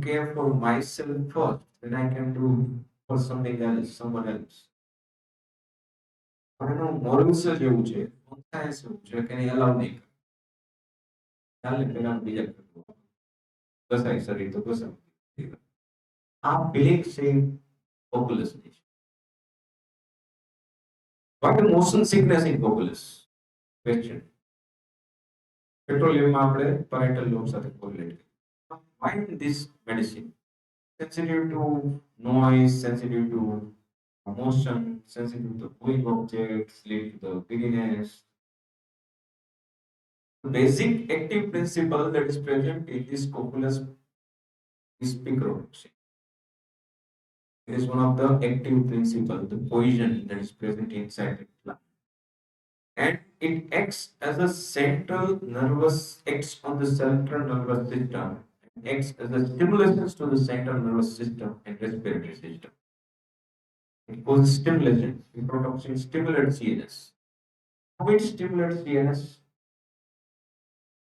care for myself first then I can do for something else someone else પણ એનું morals જ એવું છે કોન્સાયન્સ એવું છે કે એને અલાઉ નહીં કરે ચાલે પેલા બીજા કરતું કસાય શરીર તો કસાય આ ફિલિંગ છે populus ની છે what is motion sickness in populus question પેટ્રોલિયમમાં આપણે parietal lobe સાથે correlate why this medicine sensitive to noise sensitive to motion sensitive to moving objects lead to the giddiness the basic active principle that is present in this populus is picrotoxin. It is one of the active principles, the poison that is present inside the plant. And it acts as a central nervous, acts on the central nervous system, and acts as a stimulation to the central nervous system and respiratory system. It causes stimulation. Picrotoxin stimulates CNS. How it stimulates CNS?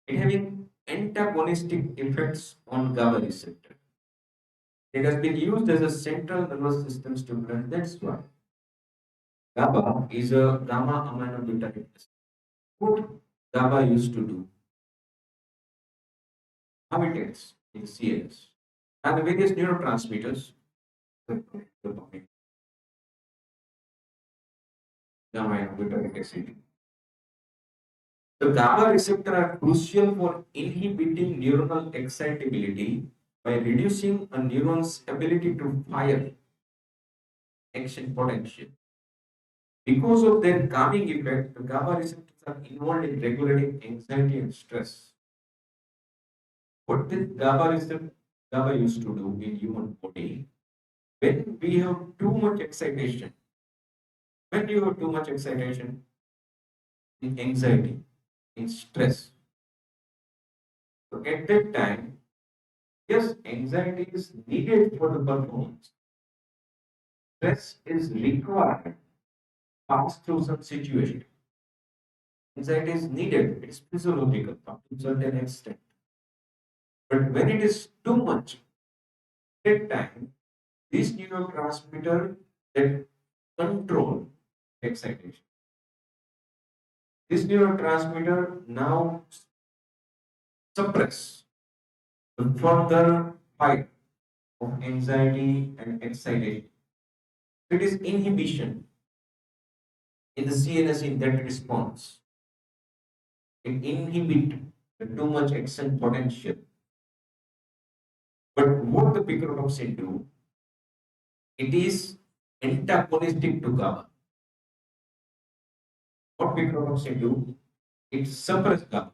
It having antagonistic effects on GABA receptor. It has been used as a central nervous system stimulant. That's why GABA is a gamma aminobutyric acid. What GABA used to do? How it acts in CNS and the various neurotransmitters. Gamma aminobutyric acid. The GABA receptor are crucial for inhibiting neuronal excitability by reducing a neuron's ability to fire action potential. Because of their calming effect, the GABA receptors are involved in regulating anxiety and stress. What did GABA used to do in human body? When we have too much excitation, when you have too much excitation, in anxiety, in stress. So at that time, yes, anxiety is needed for the performance. Stress is required to pass through some situation. Anxiety is needed, it is physiological up to a certain extent. But when it is too much, at that time, this neurotransmitter that control excitation. This neurotransmitter now suppress the further fight of anxiety and excitation. It is inhibition in the CNS in that response. It inhibits the too much action potential. But what the picrotoxin do? It is antagonistic to GABA. What picrotoxin do? It suppresses GABA.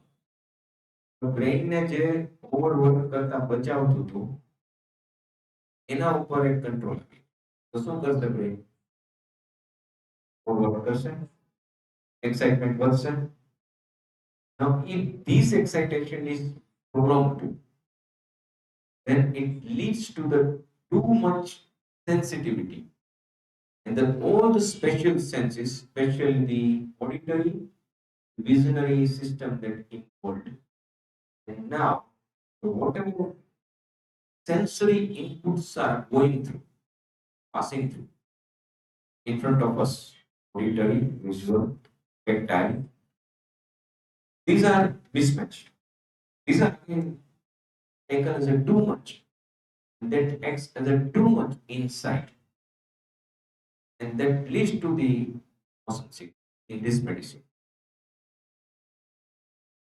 Brain ને જે ઓવરવર્ક કરતા બચાવતું હતું એના ઉપર એક control આપી તો શું કરશે બ્રેઇન ઓવરવર્ક કરશે એક્સાઇટમેન્ટ વધશે now if this excitation is prolonged then it leads to the too much sensitivity and then all the special senses especially the auditory visionary system that involved. And now, whatever sensory inputs are going through, passing through in front of us, auditory, visual, tactile, these are mismatched. These are taken as a too much. And that acts as a too much insight. And that leads to the motion sickness in this medicine.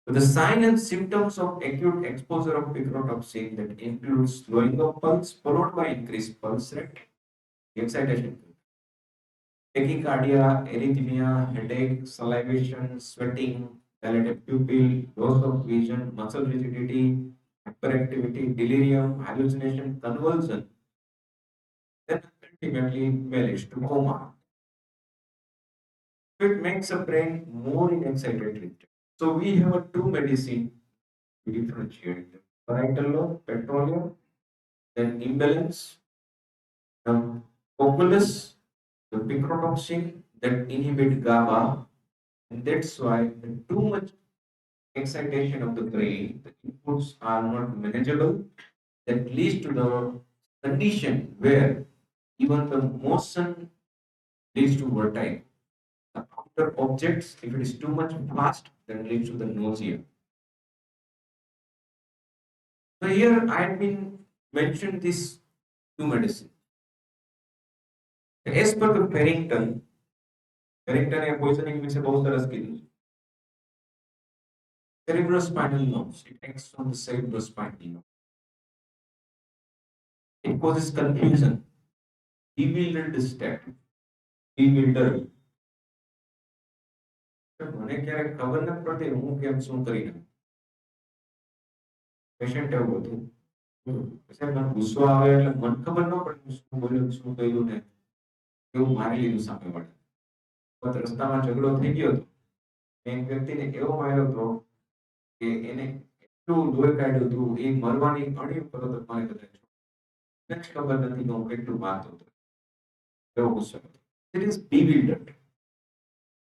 The sign and symptoms of acute exposure of picrotoxin that include slowing of pulse followed by increased pulse rate, excitation. tachycardia, arrhythmia, headache, salivation, sweating, dilated pupil, loss of vision, muscle rigidity, hyperactivity, delirium, hallucination, convulsion, then ultimately vanish to coma. So it makes the brain more in excited state. So we have a two medicine to differentiate them. Parietal lobe, petroleum, then imbalance, the populus, the picrotoxin that inhibit GABA, and that's why the too much excitation of the brain, the inputs are not manageable, that leads to the condition where even the motion leads to vertigo. The outer objects, if it is too much fast, then leads to the nausea. So here I have been mentioned this two medicine. As per the Farrington या poisoning में से बहुत सारा skill cerebrospinal nerves. It acts on the cerebrospinal nerve. It causes confusion, bewildered state, bewildered. મને ક્યારે ખબર નથી પડતી હું કેમ શું કરી નાખું પેશન્ટ એવું હતું સાહેબ મને ગુસ્સો આવે એટલે મને ખબર ન પડે હું શું બોલ્યો શું કહ્યું ને એવું મારી લીધું સામે વાળે રસ્તામાં ઝઘડો થઈ ગયો હતો એક વ્યક્તિને એવો માર્યો હતો કે એને એટલું લોહી કાઢ્યું હતું એ મરવાની અણી ઉપર હતો મને કદાચ જ ખબર નથી કે હું કેટલું મારતો હતો એવો ગુસ્સો હતો it is bewildered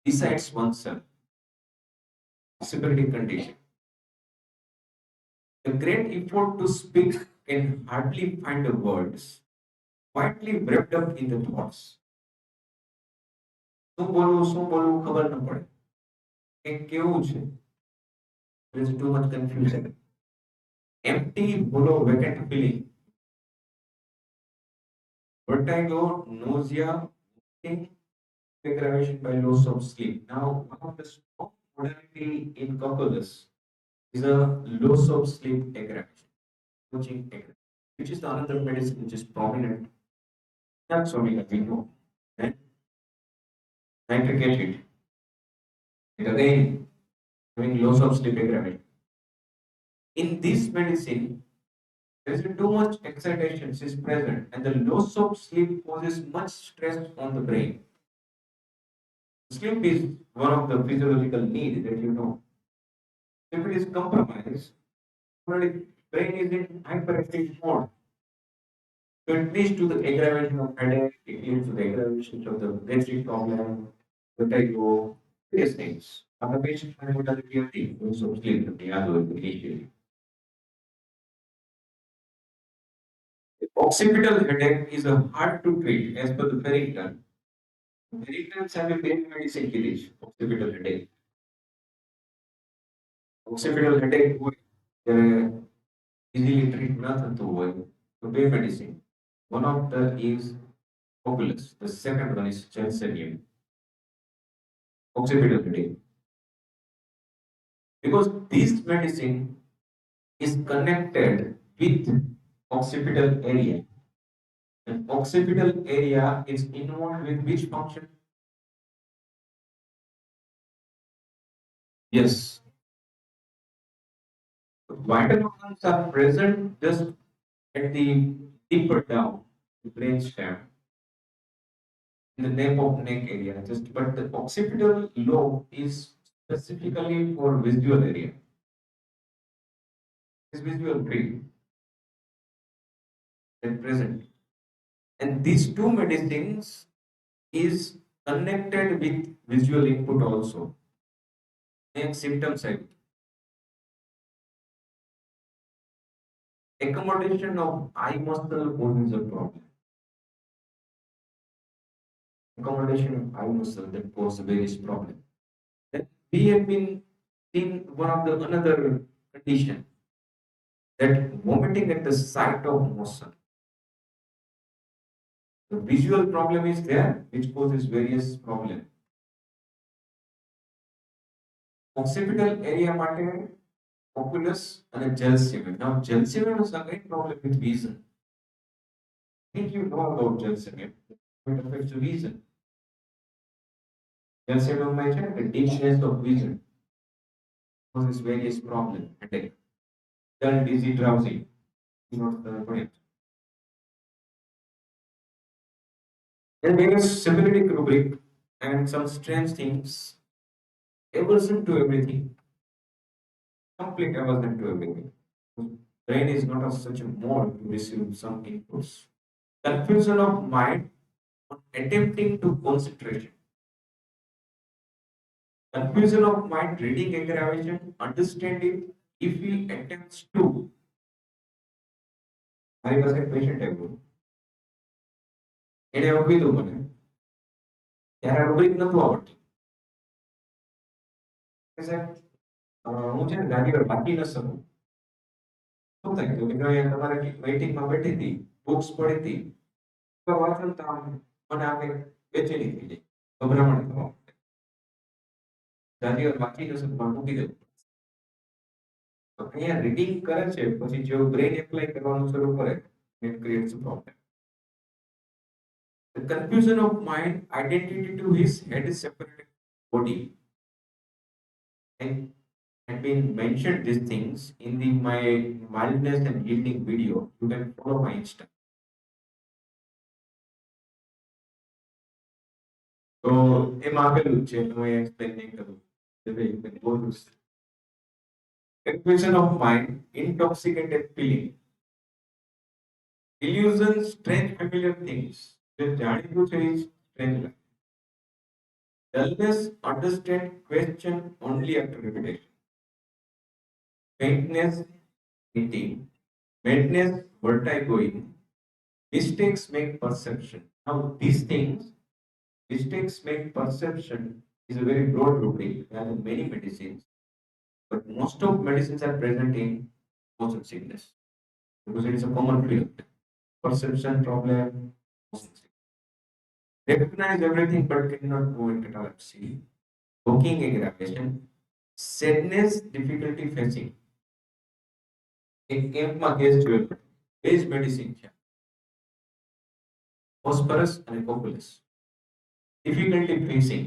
besides oneself possibility condition. The great effort to speak can hardly find the words, quietly wrapped up in the thoughts. શું બોલવું ખબર ન પડે કે કેવું છે. There is too much confusion. Empty, hollow, vacant feeling. Vertigo, nausea, vomiting, aggravation by loss of sleep. Now, one of the strong modality in calculus is a loss of sleep aggravation, which is the another medicine which is prominent. That's only that we know. And nitric acid is again having loss of sleep aggravation. In this medicine, there is too much excitation is present, and the loss of sleep causes much stress on the brain. Sleep is one of the physiological needs that you know. If it is compromised, already brain is in hyperactive mode. So it leads to the aggravation of headache, it leads to the aggravation of the gastric problem, vertigo, various things. Our patient modality of the also sleep initially. Occipital headache is a hard to treat as per the Farrington. Farrington's have a very medicine village, occipital headache. Occipital headache easily treat nothing to હોય તો બે medicine. One of the is populus, the second one is gelsemium, occipital headache. Because this medicine is connected with occipital area. And occipital area is involved with which function? Yes. Vital organs are present just at the deeper down, the brainstem, in the nape of neck area. Just but the occipital lobe is specifically for visual area. It's visual field at present. And these two medicines is connected with visual input also. And symptoms have accommodation of eye muscle poses a problem. Accommodation of eye muscle that poses various problem. Then we have been seeing one of the another condition that vomiting at the site of motion. The visual problem is there, which causes various problems. Occipital area માટે populus and gelsemium. Now gelsemium is again problem with vision. I think you know about gelsemium. It affects the vision. Calcium છે કે deepness of vision causes various problems, headache, dull, dizzy, drowsy. Not the point. Then there is symptomatic rubric and some strange things. Aversion to everything, complete aversion to everything. Brain is not of such a mode to receive some inputs. Confusion of mind on attempting to concentration. Confusion of mind reading aggravation, understand it if he attempts to. મારી પાસે એક patient આવ્યું એને એવું કીધું મને ત્યારે રૂબ્રિક નતું આવડતું કે સાહેબ હું છે ને ગાડી પર બાકી ન શકું શું થાય તો મિત્રો અહીંયા તમારે વેઇટિંગમાં બેઠી હતી બુક્સ પડી હતી તો વાંચો ને તો આમ મને આમ એક બેચેની થઈ જાય ગભરામણ થવા ગાડી પર બાકી ન શકું મૂકી દેવું તો અહીંયા રીડિંગ કરે છે પછી જેવું બ્રેન એપ્લાય કરવાનું શરૂ કરે it creates a problem. The confusion of mind, identity to his head is separated body. I had been mentioned these things in my mildness and healing video. You can follow my Insta. So, I explain the way you can go through. Confusion of mind, intoxicated feeling, illusion, strange familiar things. The જાણીતું છે એ strange લાગે. Dullness, understand question only after repetition. Faintness, eating. Madness, vertigoing. Mistakes make perception. Now, these things, mistakes make perception, is a very broad rubric. There are many medicines, but most of medicines are present in motion sickness because it is a common field. Perception problem, motion sickness. Recognize everything but cannot go into epilepsy. Walking aggravation, sadness, difficulty facing. એક કેમ્પમાં case જોયો base medicine છે phosphorus અને કોક્યુલસ difficulty facing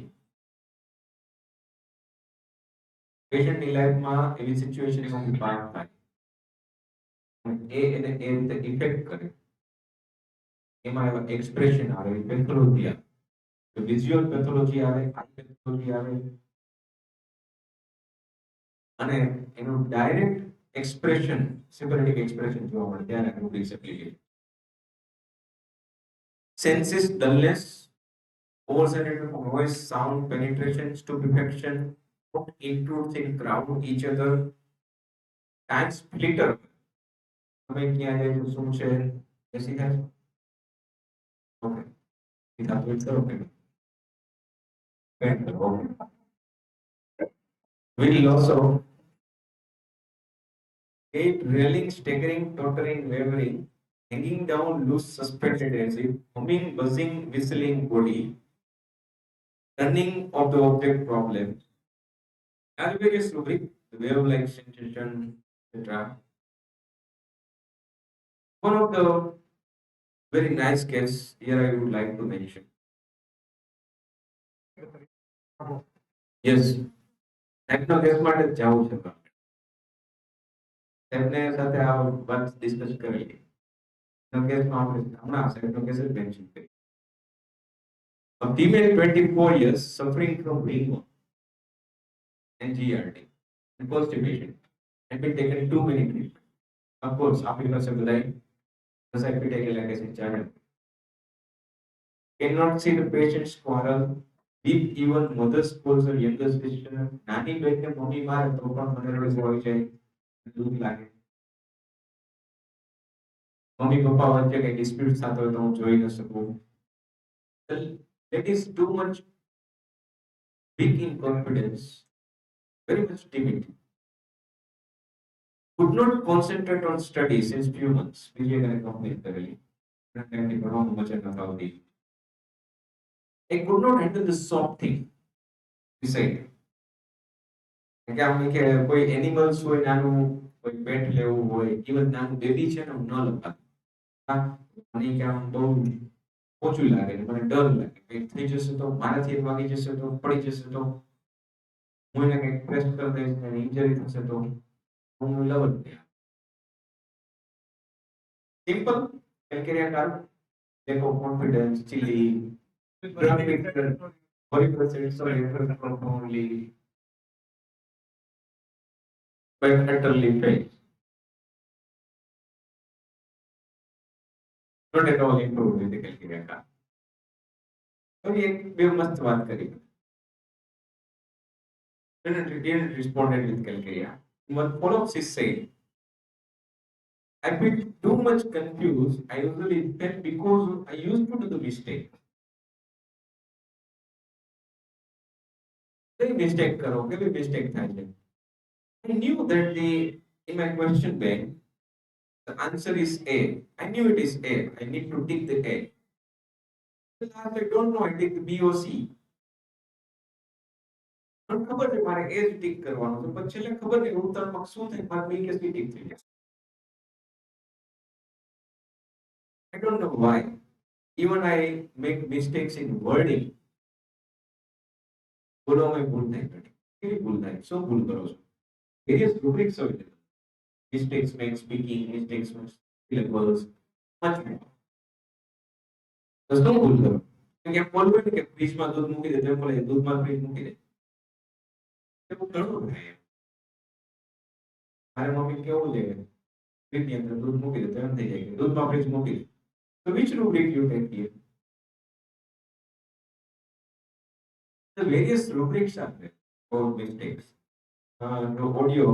પેશન્ટની લાઈફમાં એવી સિચ્યુએશનમાંથી બહાર થાય એ એને એ રીતે ઇફેક્ટ કરે એમાં એવા એક્સપ્રેશન આવે પેથોલોજી આવે વિઝ્યુઅલ પેથોલોજી આવે આઈ પેથોલોજી આવે અને એનું ડાયરેક્ટ expression, sympathetic expression જોવા મળે ત્યારે rubrics application. Senses dullness, oversaturated voice, sound penetration, stupefaction, not intrudes in crowd each other, times flitter. તમે ક્યાં જાય તો શું છે બેસી થાય ઓકે સીધા ટ્વીટ કરો કે okay will also eight railing, staggering, tottering, wavering, hanging down, loose, suspended as if, humming, buzzing, whistling body, turning of the object problem, and various rubric, the wave-like sensation, etc. One of the very nice case here I would like to mention. Yes, techno case માટે જાવું છે તેમને સાથે આ વાત discuss કરી કેસમાં આપણે હમણાં સેટનો કેસ જ મેન્શન કરી A female 24 years suffering from ringworm and GRD and constipation had been taken too many treatments. Of course, આપણી પાસે બધાય SIPTK legacy channel. Cannot see the patient's quarrel. If even mother calls her younger sister, નાની બેનને mummy મારે તો પણ મને રોજ હોય જાય દુઃખ લાગે મમ્મી પપ્પા વચ્ચે કઈ ડિસ્પ્યુટ થતો હોય તો હું જોઈ ન શકું that is too much big in confidence, very much timid. Could not concentrate on study since few months. બીજી એને કમ્પ્લીટ કરેલી એમની ભણવાનું વચન ન આવતી. I could not handle the soft thing beside. કે આમ કે કોઈ એનિમલ્સ હોય નાનું કોઈ પેટ લેવું હોય ઇવન નાનું બેબી છે ને હું ન લખાતું હા મને કે આમ બહુ ઓછું લાગે ને મને ડર લાગે કંઈક થઈ જશે તો મારાથી એ વાગી જશે તો પડી જશે તો હું એને કંઈક પ્રેસ કરી દઈશ ને ઇન્જરી થશે તો હું લવ જ નહીં. Simple criteria card lack of confidence, chilly, graphic, horrible sorry, profoundly, but utterly fails. Not at all improved with the criteria card. તો એક બે મસ્ત વાત કરી. Didn't responded with criteria. What follows is saying, I feel too much confused. I usually felt because I used to do the mistake. કઈ mistake કરો કેવી mistake થાય છે. I knew that the in my question bank the answer is A. I knew it is A. I need to tick the A. I don't know. I take the B or C. મને ખબર છે મારે A જ tick કરવાનું છે પણ છેલ્લે ખબર નહીં ઉત્તરમાં શું થાય મારે B કે C ટિક થઈ જાય. I don't know why. Even I make mistakes in wording. બોલવામાં ભૂલ થાય કેવી ભૂલ થાય શું ભૂલ કરો છો. Various rubrics available. Mistakes make speaking, mistakes make syllables, much more. તો શું ભૂલ કરો કે બોલવું ને કે ફ્રીજમાં દૂધ મૂકી દે તેમ બોલે દૂધમાં ફ્રીજ મૂકી દે એવું ઘણું થાય. મારે મમ્મી કેવું છે ફ્રીજની અંદર દૂધ મૂકી દે તેમ થઈ જાય કે દૂધમાં ફ્રીજ મૂકી દે. So which rubric you take here? The various rubrics are there for mistakes. No audio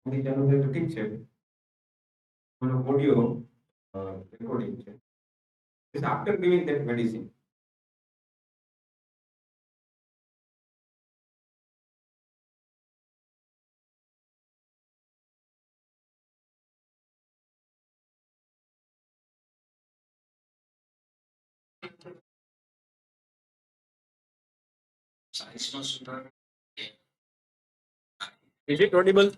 ની ચાલુ થાય તો ઠીક છે. મને audio recording છે. Is after giving that medicine. Is it audible?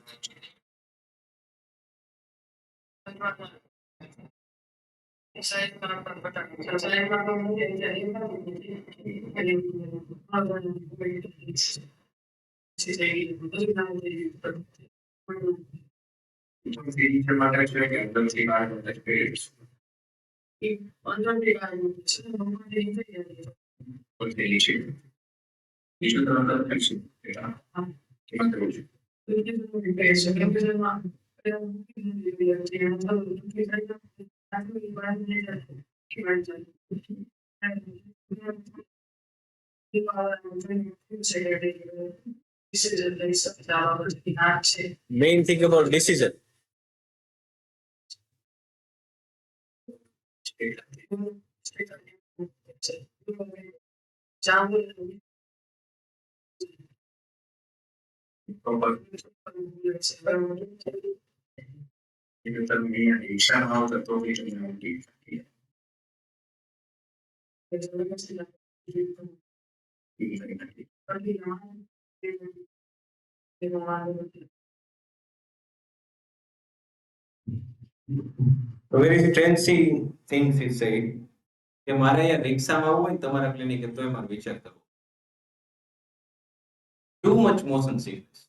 Main thing about decision. A very strange things is said કે મારે અહીંયા રિક્ષામાં આવવું હોય તમારા ક્લિનિકે તોય મારે વિચાર કરવો. Too much motion sickness.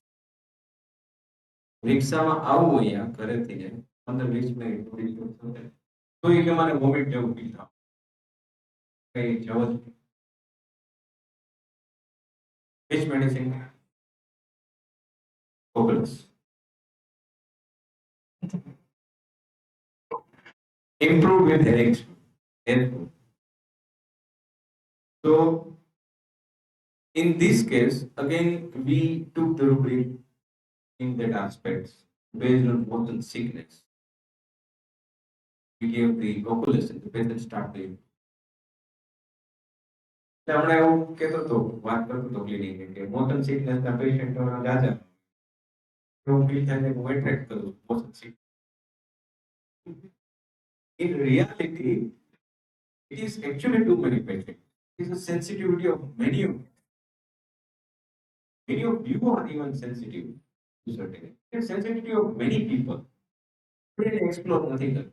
રિક્ષામાં આવવું અહીંયા ઘરેથી ને 15-20 મિનિટ તો એ કે મારે વોમિટ જેવું ફીલ થાય કઈ જવો જ નહીં. Which medicine? Focus. Improve with headaches. So, in this case, again, we took the rubric in that aspects based on motion sickness. We gave the oculus and the patient started. હમણાં એવું કહેતો હતો વાત કરતો હતો ક્લિનિક કે motion sickness ના પેશન્ટોના જાજા એવું ફીલ થાય છે કે હું એટ્રેક્ટ કરું motion sickness. In reality, it is actually too many patients. It is a sensitivity of many of you. Many of you are even sensitive to certain. It is sensitivity of many people. આપણે explore નથી કરતા.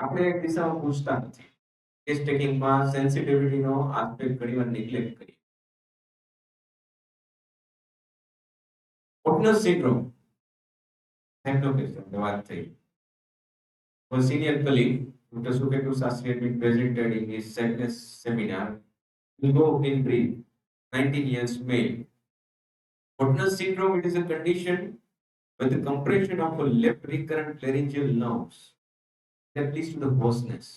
આપણે એક દિશામાં પૂછતા નથી. Case taking માં sensitivity નો aspect ઘણીવાર neglect કરીએ. Potter's syndrome, hypnotism, વાત થઈ. A senior colleague, Dr. Suketu Sastry, had been presented in his sadness seminar. Will go in brief. 19 years male. Potter's syndrome, it is a condition where the compression of a left recurrent laryngeal nerves that leads to the hoarseness.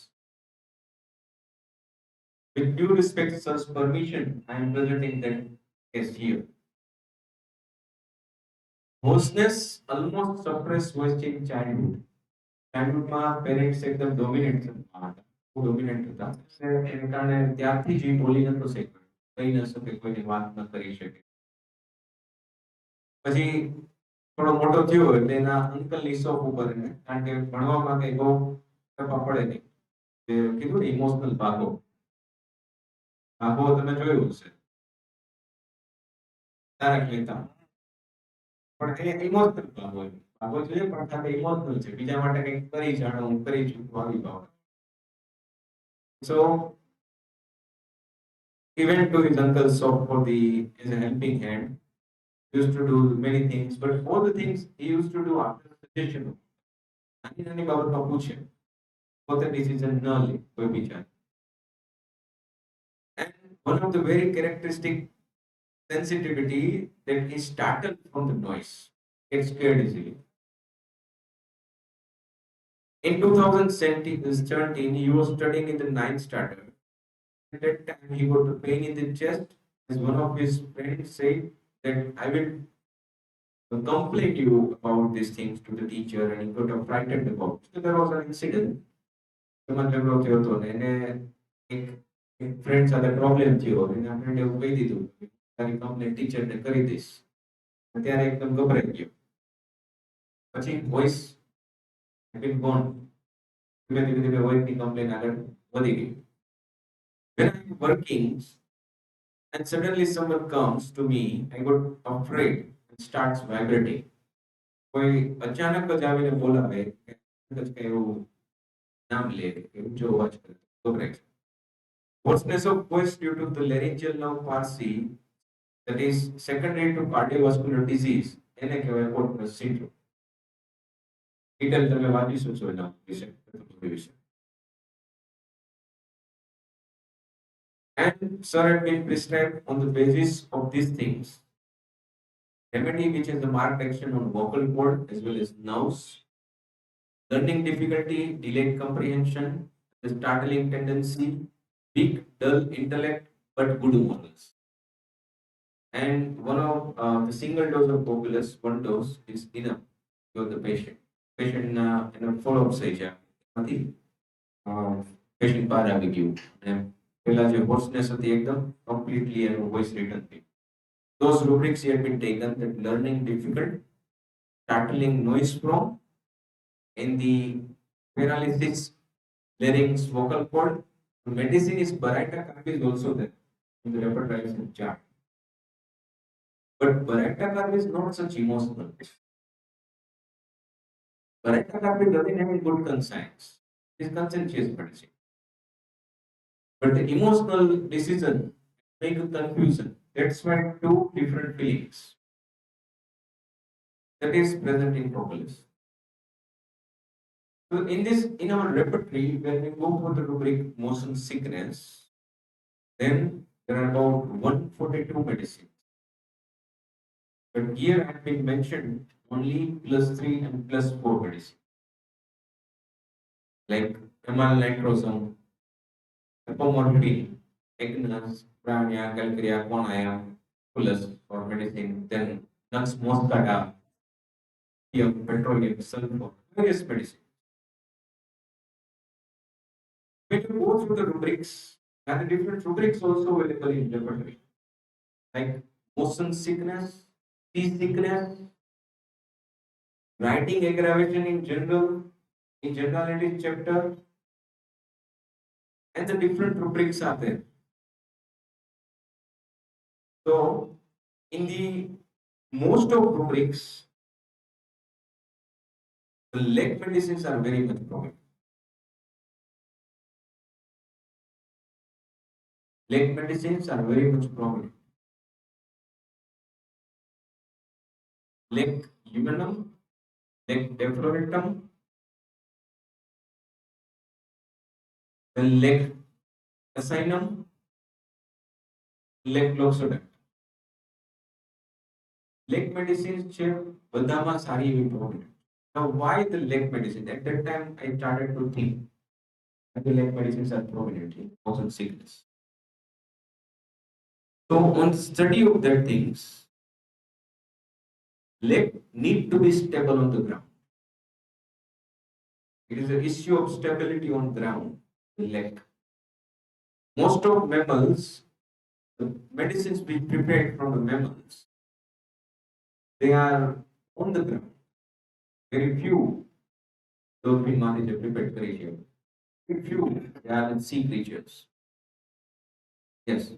With due respect, sir's permission, I am presenting that case here. Hoarseness almost suppressed voice in childhood. ચાઇલ્ડહુડમાં parents એકદમ dominant હતા, dominant હતા એને કારણે ત્યારથી જ એ બોલી નતો શીખતો, કહી ન શકે, કોઈની વાત ન કરી શકે. પછી થોડો મોટો થયો એટલે એના અંકલની શોપ ઉપર એને, કારણ કે ભણવામાં કઈ બહુ ટપા પડે નહીં, કીધું ને ઇમોશનલ ભાગો, ભાગો તમે જોયું હશે તારક મહેતા, પણ એ ઇમોશનલ ભાગો, ભાગો જોઈએ પણ સાથે ઇમોશનલ છે, બીજા માટે કંઈક કરી જાણો, હું કરી ચૂકું આવી ભાવ. So he went to his uncle's shop for the as a helping hand. He used to do many things, but all the things he used to do after suggestion. નાની નાની બાબતમાં પૂછે, પોતે ડિસિઝન ન લે કોઈ બીજા. And one of the very characteristic sensitivity that he startled from the noise, gets scared easily. In 2017, he was studying in the ninth standard. At that time, he got a pain in the chest, as one of his friends said that I will complain you about these things to the teacher, and he got frightened about. So there was an incident. એમાં ઝઘડો થયો હતો ને એને એક friend સાથે problem થયો અને આ ફ્રેન્ડે એવું કહી દીધું કે તારી કમ્પ્લેન ટીચરને કરી દઈશ. ત્યારે એકદમ ગભરાઈ ગયો. પછી વોઇસ been gone. ધીમે ધીમે ધીમે વોઇસની કમ્પ્લેન આગળ વધી ગઈ. When I'm working and suddenly someone comes to me, I got afraid and starts vibrating. કોઈ અચાનક જ આવીને બોલાવે કે કદાચ કઈ એવું નામ લે કે ઊંચો અવાજ કરે તો ગભરાય. Hoarseness of voice due to the laryngeal nerve palsy, that is secondary to cardiovascular disease, એને કહેવાય Hoarseness syndrome. ડિટેલ તમે વાંચી શકશો એના વિશે. And sir had been prescribed on the basis of these things remedy, which is the marked action on vocal cord as well as nerves, learning difficulty, delayed comprehension, the startling tendency, weak, dull intellect, but good morals. And one of the single dose of populus, one dose is enough for the patient. Patient in a follow-up stage, patient બહાર આવી ગયું અને પેલા જે હોર્સનેસ હતી એકદમ completely એનું voice return થયું. Those rubrics had been taken, that learning difficult, startling noise prone, in the paralysis, larynx, vocal cord. The medicine is Baraita is also there in the repertoire chart. But Baraita is not such emotional. Baraita doesn't have good conscience. It is conscientious medicine. But the emotional decision make a confusion. That's why two different feelings that is present in populace. So in our repertoire, when we go for the rubric motion sickness, then there are about 142 medicines. But here I have been mentioned only +3 and +4 medicine. Like emal nitrosome, apomorphine, Ignis, Brahmia, Calcarea, Conaya, plus for medicine, then Nux moscata, petroleum, sulfur, various medicine. When you go through the rubrics, there are different rubrics also available in repertoire, like motion sickness, seasickness, writing aggravation in generality chapter, and the different rubrics are there. So, in the most of rubrics, the leg medicines are very much common. Lake medicines are very much prominent. Lake humanum, Lake deferotum, then Lake asinum, Lake loxodont. Lake medicines છે બધામાં સારી એવી prominent. Now why the lake medicine? At that time I started to think that the lake medicines are prominent in motion sickness. So on study of that things, lake need to be stable on the ground. It is an issue of stability on ground. The lake. Most of mammals, the medicines being prepared from the mammals, they are on the ground. Very few those being managed prepared very few. Very few they are in sea creatures. Yes.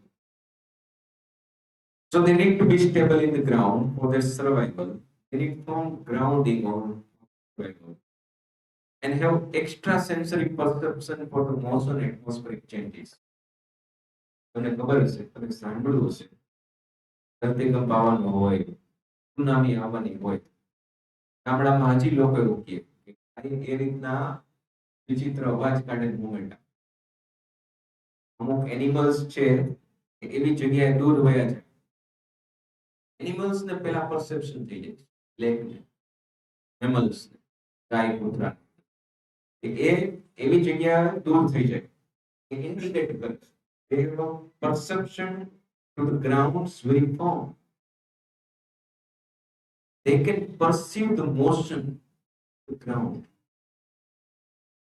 So they need to be stable in the ground for their survival. They need firm grounding on survival and have extrasensory perception for the motion atmospheric changes. તમને ખબર હશે તમે સાંભળ્યું હશે ધરતીકંપ આવવાનો હોય tsunami આવવાની હોય ગામડામાં હજી લોકો એવું કહે કે એ રીતના વિચિત્ર અવાજ કાઢે મુવમેન્ટ અમુક એનિમલ્સ છે એવી જગ્યાએ દૂર વયા જાય એનિમલ્સ ને પેલા પરસેપ્શન થઈ જાય લેક મેમલ્સ ગાય કૂતરા એ એવી જગ્યા દૂર થઈ જાય એ ઇન્ડિકેટ કરે they have a perception to the ground's very form. They can perceive the motion of the ground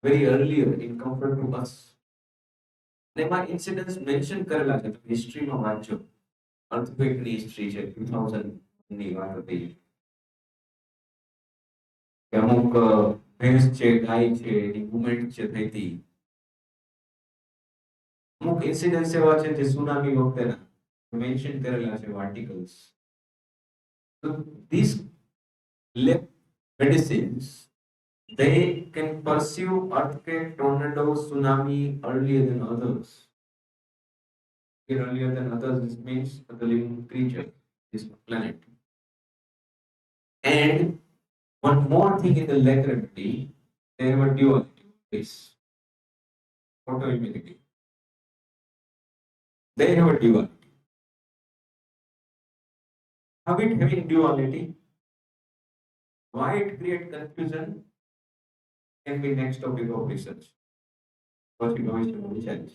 very earlier in compared to us. એમાં ઇન્સિડન્ટ્સ મેન્શન કરેલા છે તમે હિસ્ટ્રીમાં વાંચો અર્થક્વેકની હિસ્ટ્રી છે 2000 ની વાત હતી કે અમુક ભેંસ છે ગાય છે એની મુવમેન્ટ છે થઈ હતી અમુક ઇન્સિડન્ટ્સ એવા છે જે સુનામી વખતેના મેન્શન કરેલા છે articles so these lab medicines they can perceive earthquake tornado tsunami earlier than others earlier than others this means the living creature this planet and one more thing in the lab remedy they have a duality is autoimmunity they have a duality how it having duality why it create confusion can be next topic of research. What you know is to challenge.